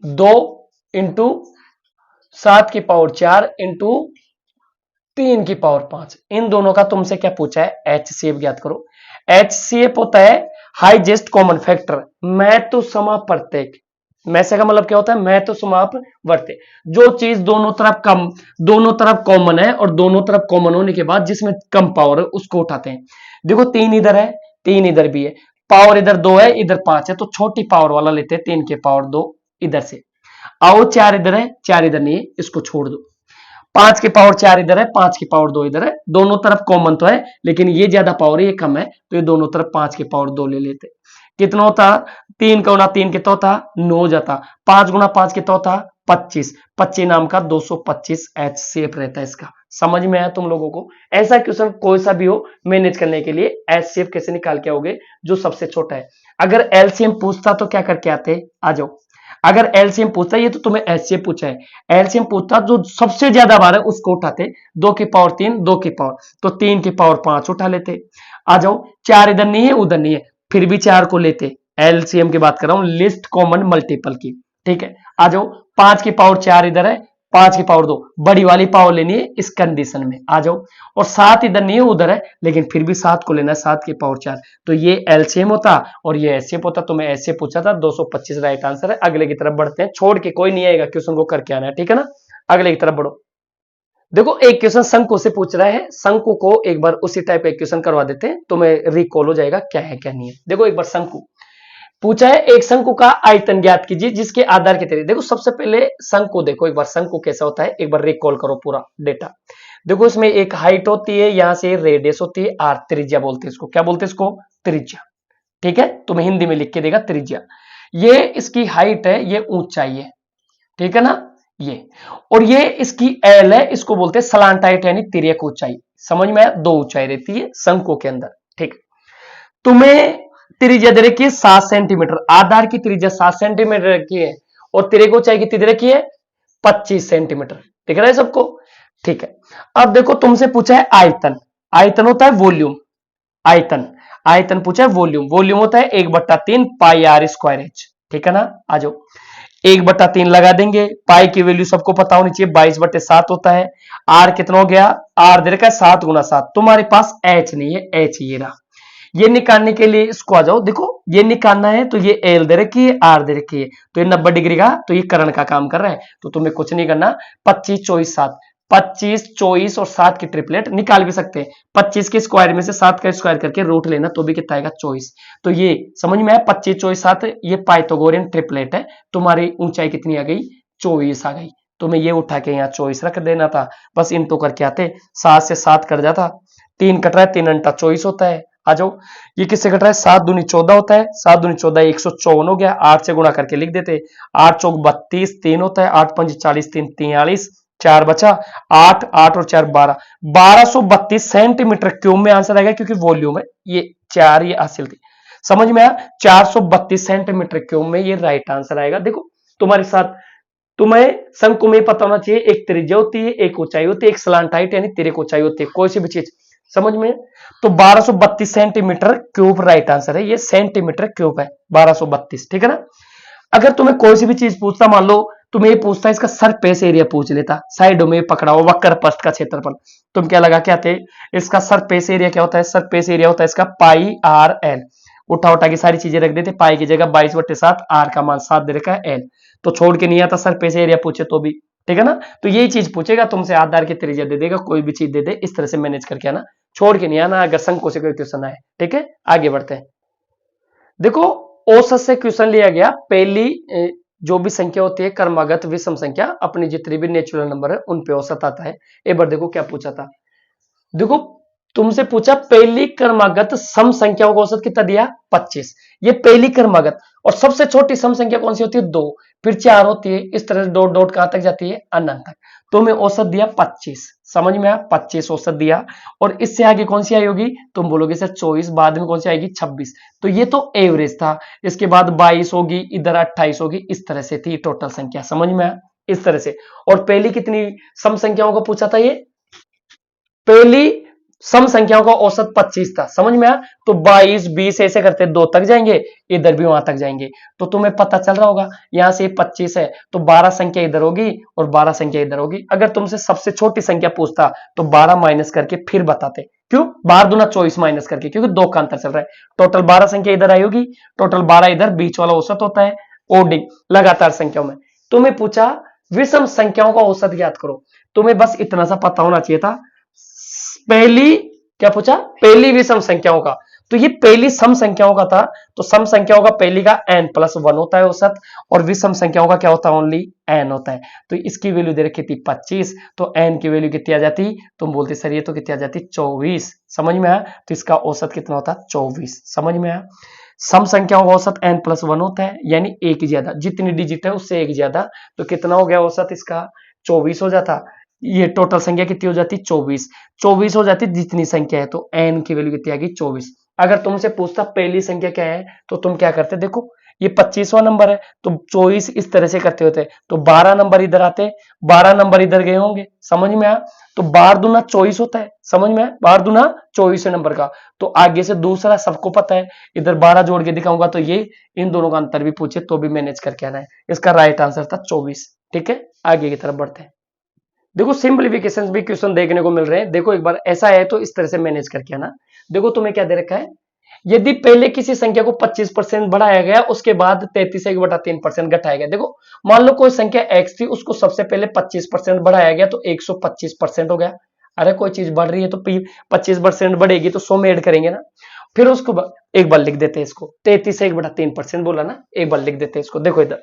[SPEAKER 1] 2 इंटू 7 की पावर 4 इंटू 3 की पावर 5, इन दोनों का तुमसे क्या पूछा है? एचसीएफ ज्ञात करो। एचसीएफ होता है हाईएस्ट कॉमन फैक्टर, मैं तो समा प्रत्येक। मैं से का मतलब क्या होता है? मैं तो समाप वर्ते, जो चीज दोनों तरफ कॉमन है और दोनों तरफ कॉमन होने के बाद जिसमें कम पावर है उसको उठाते हैं। देखो 3 इधर है, 3 इधर भी है, पावर इधर 2 है, इधर 5 है, तो छोटी पावर वाला लेते हैं, 3 के पावर 2 इधर से। आओ 4 इधर है, 4 इधर नहीं है, इसको छोड़ दो। 5 की पावर 4 इधर है, 5 की पावर 2 इधर है, दोनों तरफ कॉमन तो है, लेकिन ये ज्यादा पावर है, ये कम है, तो ये दोनों तरफ 5 की पावर 2 ले लेते। कितना होता? 3 का गुना 3 कितना होता? 9 जाता। 5 गुना 5 कितना होता? 25। 25 नाम का 225 एचसीएफ रहता है इसका। समझ में आया तुम लोगों को? ऐसा क्वेश्चन कोई सा भी हो, मैनेज करने के लिए एचसीएफ कैसे निकाल के आओगे? जो सबसे छोटा है। अगर एलसीएम पूछता तो क्या करके आते? आ जाओ। अगर एलसीएम पूछता, ये तो तुम्हें एचसीएफ पूछा है, एलसीएम पूछता जो सबसे ज्यादा बार है उसको उठाते, 2 की पावर 3, 2 की पावर, तो 3 की पावर 5 उठा लेते। आ जाओ, 4 इधर नहीं है, उधर नहीं है, फिर भी 4 को लेते। एलसीएम की बात कर रहा हूं, लिस्ट कॉमन मल्टीपल की, ठीक है? आ जाओ, 5 की पावर 4 इधर है, 5 की पावर 2, बड़ी वाली पावर लेनी है इस कंडीशन में। आ जाओ, और 7 इधर नहीं है, उधर है, लेकिन फिर भी 7 को लेना है, 7 की पावर 4, तो ये एलसीएम होता और ये एचसीएफ होता। तो मैं ऐसे पूछा था, 225 राइट आंसर है। अगले की तरफ बढ़ते हैं, छोड़ के कोई नहीं आएगा, क्वेश्चन को करके आना है, ठीक है ना? अगले की तरफ बढ़ो। देखो एक क्वेश्चन शंकु से पूछ रहा है, शंकु को एक बार उसी टाइप का क्वेश्चन करवा देते हैं, तुम्हें रिकॉल हो जाएगा क्या है क्या नहीं है। देखो एक बार शंकु पूछा है, एक शंकु का आयतन ज्ञात कीजिए जिसके आधार के तरीके। देखो सबसे पहले शंकु देखो एक बार, शंकु कैसा होता है एक बार रिकॉल करो पूरा डेटा। देखो इसमें एक हाइट होती है, यहां से रेडियस होती है आर, त्रिज्या बोलते हैं इसको, क्या बोलते हैं इसको? त्रिज्या, ठीक है? तुम्हें हिंदी में लिख के देगा त्रिज्या। ये इसकी हाइट है, ये ऊंचाई है, ठीक है ना? ये, और ये इसकी एल है, इसको बोलते हैं सलांट हाइट यानी तिर्यक ऊंचाई। समझ में आया? 2 ऊंचाई रहती है शंकु के अंदर, ठीक। तुम्हें त्रिज्या दे रखी है 7 सेंटीमीटर, आधार की त्रिज्या 7 सेंटीमीटर रखी है, और तिर्यक ऊंचाई कितनी दे रखी है? 25 सेंटीमीटर। दिख रहा है सबको? ठीक है। अब देखो तुमसे पूछा है आयतन, आयतन होता है वॉल्यूम, आयतन, आयतन पूछा है वॉल्यूम, वॉल्यूम होता है 1/3 पाई आर स्क्वायर एच, ठीक है ना? आ जाओ, 1/3 लगा देंगे, पाई की वैल्यू सबको पता होनी चाहिए, 22/7 होता है। आर कितना हो गया? आर दे रखा है 7 गुना 7, तुम्हारे पास एच नहीं है, एच ये रहा। ये निकालने के लिए इसको आ जाओ, देखो ये निकालना है तो ये एल दे रखी है, आर दे रखी है, तो ये 90 डिग्री का, तो ये कर्ण का काम कर रहा है, तो तुम्हें कुछ नहीं करना। 25 24 7, 25 24 और 7 की ट्रिपलेट निकाल भी सकते हैं। 25 के स्क्वायर में से 7 का स्क्वायर करके रूट लेना, तो भी कितना आएगा? 24। तो ये समझ में आया? 25 24 7 ये पाइथागोरियन ट्रिपलेट है। तुम्हारी ऊंचाई कितनी आ गई? 24 आ गई। तुम्हें ये उठा के यहाँ 24 रख देना था, बस इनको करके आते, 7 से 7 कट जाता, 3 कट रहा है, 3 अंटा 24 होता है। आ जाओ, ये किससे कट रहा है? 7 दूनी 14 होता है, 7 दूनी 14 154 हो गया, 8 से गुणा करके लिख देते, 8 चौक 32, 3 होता है, 8 पंच 40, 3 43, 4 बचा, 8 8 और 4 12, 1232 सेंटीमीटर क्यूब में आंसर आएगा, क्योंकि वॉल्यूम है ये 4, ये हासिल थी। समझ में आया? 432 सेंटीमीटर क्यूब में ये राइट आंसर आएगा। देखो तुम्हारे साथ, तुम्हें शंकु में पता होना चाहिए, एक त्रिज्या होती है, एक ऊंचाई होती है, एक स्लांट हाइट यानी तिर्यक ऊंचाई होती है, कोई सी भी चीज समझ में? तो 1232 सेंटीमीटर क्यूब राइट आंसर है, ये सेंटीमीटर क्यूब है 1232, ठीक है ना। अगर तुम्हें कोई सी भी चीज पूछता, मान लो तुम्हें ये पूछता इसका सरफेस एरिया पूछ लेता, साइडों में पकड़ा हुआ वक्र पृष्ठ का क्षेत्रफल, तुम क्या लगा के आते, इसका सरफेस एरिया क्या होता है, सरफेस एरिया होता है इसका पाई आर एल, उठा उठा के सारी चीजें रख देते, पाई की जगह 22/7, आर का मान 7 दे रखा है, एल तो छोड़ के नहीं आता, सरफेस एरिया पूछे तो भी, ठीक है ना। तो यही चीज पूछेगा तुमसे, आधार की त्रिज्या दे देगा, कोई भी चीज दे दे, इस तरह से मैनेज करके आना, छोड़ के नहीं आना अगर शंकों से कोई क्वेश्चन आए, ठीक है। आगे बढ़ते हैं। देखो औसत से क्वेश्चन लिया गया, पहली जो भी संख्या होती है क्रमागत विषम संख्या, अपनी जितनी भी नेचुरल नंबर है उन पे औसत आता है। एक बार देखो क्या पूछा था, देखो तुमसे पूछा पहली क्रमागत सम संख्याओं का औसत कितना दिया, 25, ये पहली क्रमागत, और सबसे छोटी सम संख्या कौन सी होती है, 2, फिर 4 होती है, इस तरह से डॉट डॉट कहां तक जाती है, अनंत तक। तो मैं औसत दिया 25, समझ में आया, 25 औसत दिया, और इससे आगे कौन सी आई होगी, तुम बोलोगे सर 24, बाद में कौन सी आएगी 26, तो ये तो एवरेज था, इसके बाद 22 होगी, इधर 28 होगी, इस तरह से थी टोटल संख्या, समझ में आया, इस तरह से। और पहली कितनी सम संख्याओं को पूछा था, ये पहली सम संख्याओं का औसत 25 था, समझ में आया। तो 22 20 ऐसे करते 2 तक जाएंगे, इधर भी वहां तक जाएंगे, तो तुम्हें पता चल रहा होगा यहां से 25 है तो 12 संख्या इधर होगी और 12 संख्या इधर होगी। अगर तुमसे सबसे छोटी संख्या पूछता तो 12 माइनस करके फिर बताते, क्यों, 12 दूना 24 माइनस करके, क्योंकि 2 का अंतर चल रहा है। टोटल 12 संख्या इधर आई होगी, टोटल 12 इधर, बीच वाला औसत होता है ओडिंग लगातार संख्याओं में। तुम्हें पूछा विषम संख्याओं का औसत ज्ञात करो, तुम्हें बस इतना सा पता होना चाहिए था, पहली क्या पूछा, पहली विषम संख्याओं का, तो ये पहली सम संख्याओं का था, तो सम संख्याओं का पहली का n+1 होता है औसत, और विषम संख्याओं का क्या होता है, ओनली n होता है। तो इसकी वैल्यू दे रखी थी 25, तो n की वैल्यू कितनी आ जाती, तुम बोलते सर ये तो कितनी आ जाती, 24, समझ में आया। तो इसका औसत कितना होता, 24, समझ में आया। सम संख्याओं का औसत n+1 होता है, यानी एक ज्यादा, जितनी डिजिट है उससे एक ज्यादा, तो कितना हो गया औसत इसका, 24 हो जाता। ये टोटल संख्या कितनी हो जाती, 24, 24 हो जाती जितनी संख्या है, तो n की वैल्यू कितनी आ गई, 24। अगर तुमसे पूछता पहली संख्या क्या है, तो तुम क्या करते, देखो ये 25वां नंबर है, तो 24 इस तरह से करते होते, तो 12 नंबर इधर आते, 12 नंबर इधर गए होंगे, समझ में आया। तो 12 दूना 24 होता है, समझ में आया, 12 दूना 24 है नंबर का। तो आगे से दूसरा सबको पता है, इधर 12 जोड़ के दिखाऊंगा, तो ये इन दोनों का अंतर भी पूछे तो भी मैनेज करके आना है। इसका राइट आंसर था 24, ठीक है। आगे की तरफ बढ़ते हैं। देखो सिंप्लीफिकेशन भी क्वेश्चन देखने को मिल रहे हैं, देखो एक बार ऐसा है तो इस तरह से मैनेज करके आना। देखो तुम्हें क्या दे रखा है, यदि पहले किसी संख्या को 25% बढ़ाया गया, उसके बाद 33/3% घटाया गया। देखो मान लो कोई संख्या x थी, उसको सबसे पहले 25% बढ़ाया गया तो 125% हो गया। अरे कोई चीज बढ़ रही है तो 25% बढ़ेगी तो 100 में ऐड करेंगे ना। फिर उसको एक बार लिख देते हैं इसको, 33/3% बोला ना, एक बार लिख देते हैं इसको। देखो इधर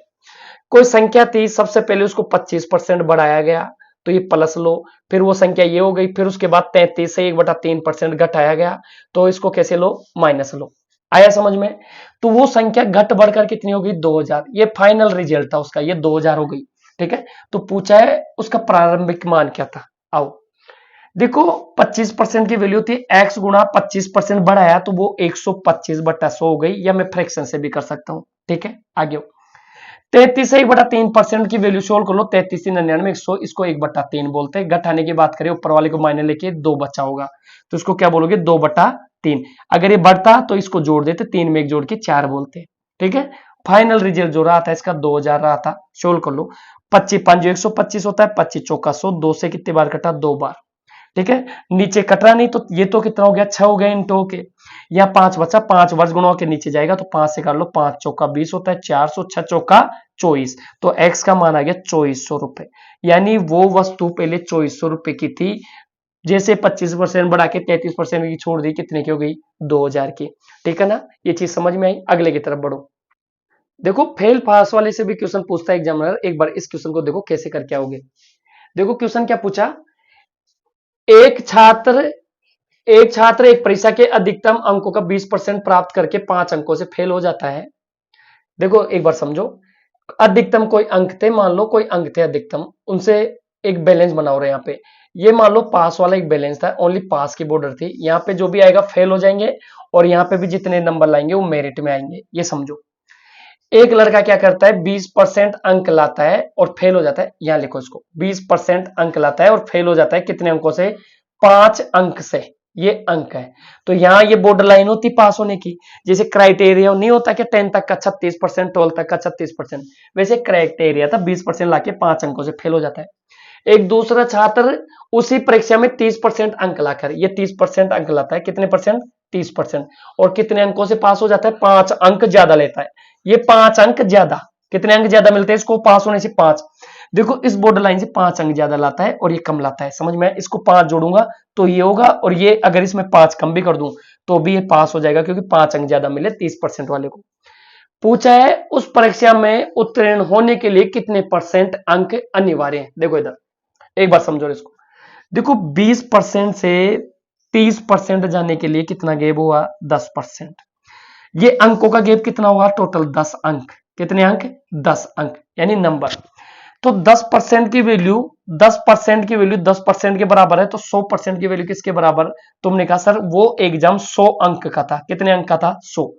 [SPEAKER 1] कोई संख्या थी, सबसे पहले उसको 25% बढ़ाया गया तो ये प्लस लो, फिर वो संख्या ये हो गई, फिर उसके बाद 33 से 1/3% घटाया गया तो इसको कैसे लो, माइनस लो। आया समझ में। तो वो संख्या घट बढ़कर कितनी होगी, 2000, ये फाइनल रिजल्ट था उसका, ये 2000 हो गई, ठीक है। तो पूछा है उसका प्रारंभिक मान क्या था। आओ देखो 25% की वैल्यू थी, x गुणा 25% बढ़ाया तो वो 125/100 हो गई, या मैं फ्रैक्शन से भी कर सकता हूं, ठीक है। आगे 33/3% की वैल्यू सोल्व कर लो, 33×99 इसको 1/3 बोलते हैं। घटाने की बात करें ऊपर वाले को माइनस लेके 2 बचा होगा, तो इसको क्या बोलोगे, 2/3। अगर ये बढ़ता तो इसको जोड़ देते, 3 में 1 जोड़ के 4 बोलते, ठीक है। फाइनल रिजल्ट जो रहा था इसका 2000 रहा था, सोल्व कर लो। 25 5 125 होता है, 25 चौका 100, 2 से कितनी बार कटा, 2 बार, ठीक है। नीचे कट रहा नहीं, तो ये तो कितना हो गया, 6 हो गया इंटू के, या 5 बचा, 5 वर्ष गुणा के नीचे जाएगा तो 5 से कर लो, 5 चौका 20 होता है, 400, 6 चौका 24, तो x का मान आ गया 2400 रुपए। यानी वो वस्तु पहले 2400 रुपए की थी, जैसे 25% बढ़ा के 33% की छोड़ दी, कितने की हो गई, 2000 की, ठीक है ना। ये चीज समझ में आई। अगले की तरफ बढ़ो। देखो फेल पास वाले से भी क्वेश्चन पूछता है एग्जामिनर, एक बार इस क्वेश्चन को देखो कैसे करके आओगे। देखो क्वेश्चन क्या पूछा, एक छात्र एक परीक्षा के अधिकतम अंकों का 20% प्राप्त करके 5 अंकों से फेल हो जाता है। देखो एक बार समझो, अधिकतम कोई अंक थे, मान लो कोई अंक थे अधिकतम, उनसे एक बैलेंस बनाओ रहे यहाँ पे। ये मान लो पास वाला एक बैलेंस था, ओनली पास की बॉर्डर थी, यहाँ पे जो भी आएगा फेल हो जाएंगे, और यहाँ पे भी जितने नंबर लाएंगे वो मेरिट में आएंगे। ये समझो एक लड़का क्या करता है, 20% अंक लाता है और फेल हो जाता है, यहां लिखो इसको, 20% अंक लाता है और फेल हो जाता है कितने अंकों से, 5 अंक से, ये अंक है। तो यहां ये बॉर्डर लाइन होती पास होने की, जैसे क्राइटेरिया नहीं होता कि 10 तक का 36%, 12 तक का 36%, वैसे क्राइटेरिया था 20% लाके 5 अंकों से फेल हो जाता है। एक दूसरा छात्र उसी परीक्षा में 30% अंक लाकर, ये 30% अंक लाता है, कितने परसेंट, 30%, और कितने अंकों से पास हो जाता है, 5 अंक ज्यादा लेता है। ये 5 अंक ज्यादा, कितने अंक ज्यादा मिलते हैं इसको पास होने से, 5। देखो इस बॉर्डर लाइन से 5 अंक ज्यादा लाता है और ये कम लाता है, समझ में, इसको 5 जोड़ूंगा तो ये होगा, और ये अगर इसमें 5 कम भी कर दूं तो भी ये पास हो जाएगा, क्योंकि 5 अंक ज्यादा मिले 30% वाले को। पूछा है उस परीक्षा में उत्तीर्ण होने के लिए कितने परसेंट अंक अनिवार्य हैं। देखो इधर एक बार समझो इसको। देखो 20% से 30% जाने के लिए कितना गैप हुआ, 10%। ये अंकों का गैप कितना हुआ, टोटल 10 अंक। कितने अंक, 10 अंक, यानी नंबर। तो 10% की वैल्यू, 10% की वैल्यू 10% के बराबर है, तो 100% की वैल्यू किसके बराबर, तुमने कहा सर वो एग्जाम 100 अंक का था। कितने अंक का था, 100।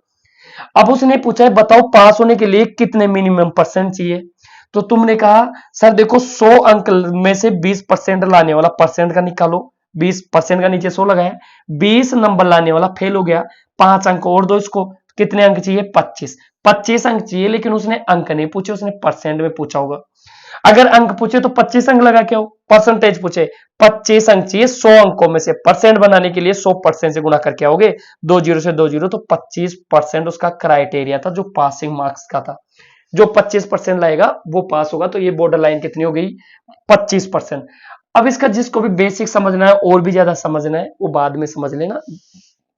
[SPEAKER 1] अब उसने पूछा है बताओ पास होने के लिए कितने मिनिमम परसेंट चाहिए। तो तुमने कहा सर देखो 100 अंक में से 20% लाने वाला परसेंट का निकालो, 20% का नीचे 100 लगाया, 20 नंबर लाने वाला फेल हो गया, 5 अंक और दो इसको। कितने अंक चाहिए, 25 अंक चाहिए, लेकिन उसने अंक नहीं पूछे, उसने परसेंट में पूछा होगा। अगर अंक पूछे तो 25 अंक लगा के आओ, परसेंटेज पूछे 25 अंक चाहिए 100 अंकों में से, परसेंट बनाने के लिए 100% से गुणा करके आओगे, 2 जीरो से 2 जीरो, तो 25% उसका क्राइटेरिया था जो पासिंग मार्क्स का था। जो 25% लाएगा वो पास होगा। तो ये बॉर्डर लाइन कितनी हो गई, 25%। अब इसका जिसको भी बेसिक समझना है और भी ज्यादा समझना है वो बाद में समझ लेना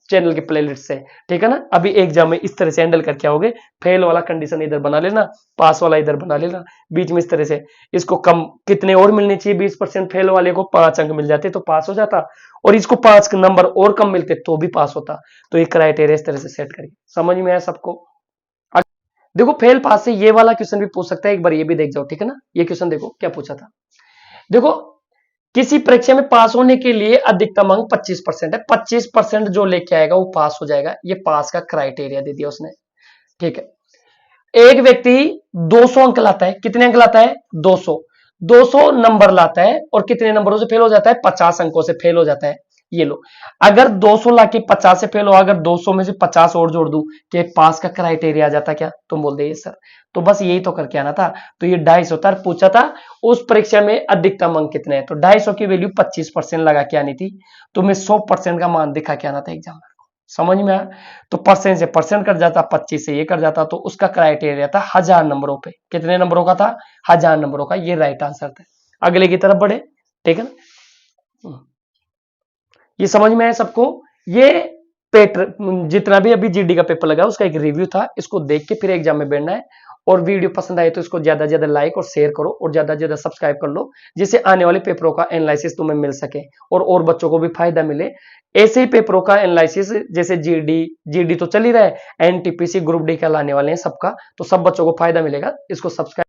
[SPEAKER 1] चैनल के प्लेलिस्ट से, ठीक है ना। अभी एग्जाम में इस तरह से हैंडल करके आओगे, फेल वाला कंडीशन इधर बना लेना, पास वाला इधर बना लेना, बीच में इस तरह से इसको कम कितने और मिलने चाहिए, 20% फेल वाले को 5 अंक मिल जाते तो पास हो जाता, और इसको 5 नंबर और कम मिलते तो भी पास होता। तो ये क्राइटेरिया इस तरह से सेट करिए, समझ में आया सबको। देखो फेल पास से ये वाला क्वेश्चन भी पूछ सकता है, एक बार ये भी देख जाओ, ठीक है ना। ये क्वेश्चन देखो क्या पूछा था। देखो किसी परीक्षा में पास होने के लिए अधिकतम अंक 25% है, 25% जो लेके आएगा वो पास हो जाएगा। ये पास का क्राइटेरिया दे दिया उसने, ठीक है। एक व्यक्ति 200 अंक लाता है, कितने अंक लाता है, 200 नंबर लाता है, और कितने नंबरों से फेल हो जाता है, 50 अंकों से फेल हो जाता है। ये लो, अगर 200 लाके 50 से फेल हो, अगर 200 में से 50 और जोड़ दूं कि पास का क्राइटेरिया आ जाता क्या, तुम बोल दे सर। तो बस यही तो करके आना था। तो ये 250 था, पूछा था उस परीक्षा में अधिकतम अंक कितने हैं, तो 250 की वैल्यू 25% लगा के आनी थी, तो मैं 100% का मान दिखा के आना था एग्जाम में। समझ में आया। तो परसेंट से परसेंट कट जाता, 25 से ये कट जाता, तो उसका क्राइटेरिया था 1000 नंबरों पे। कितने नंबरों का था, 1000 नंबरों का। ये राइट आंसर था। अगले की तरफ बढ़े, ठीक है ना। ये समझ में आया सबको। ये पेपर जितना भी अभी जीडी का पेपर लगा उसका एक रिव्यू था, इसको देख के फिर एग्जाम में बैठना है। और वीडियो पसंद आए तो इसको ज्यादा से ज्यादा लाइक और शेयर करो, और ज्यादा से ज्यादा सब्सक्राइब कर लो, जिससे आने वाले पेपरों का एनालिसिस तुम्हें मिल सके और बच्चों को भी फायदा मिले। ऐसे ही पेपरों का एनालिसिस जैसे जीडी तो चल ही रहा है, एनटीपीसी ग्रुप डी का लाने वाले हैं सबका, तो सब बच्चों को फायदा मिलेगा। इसको सब्सक्राइब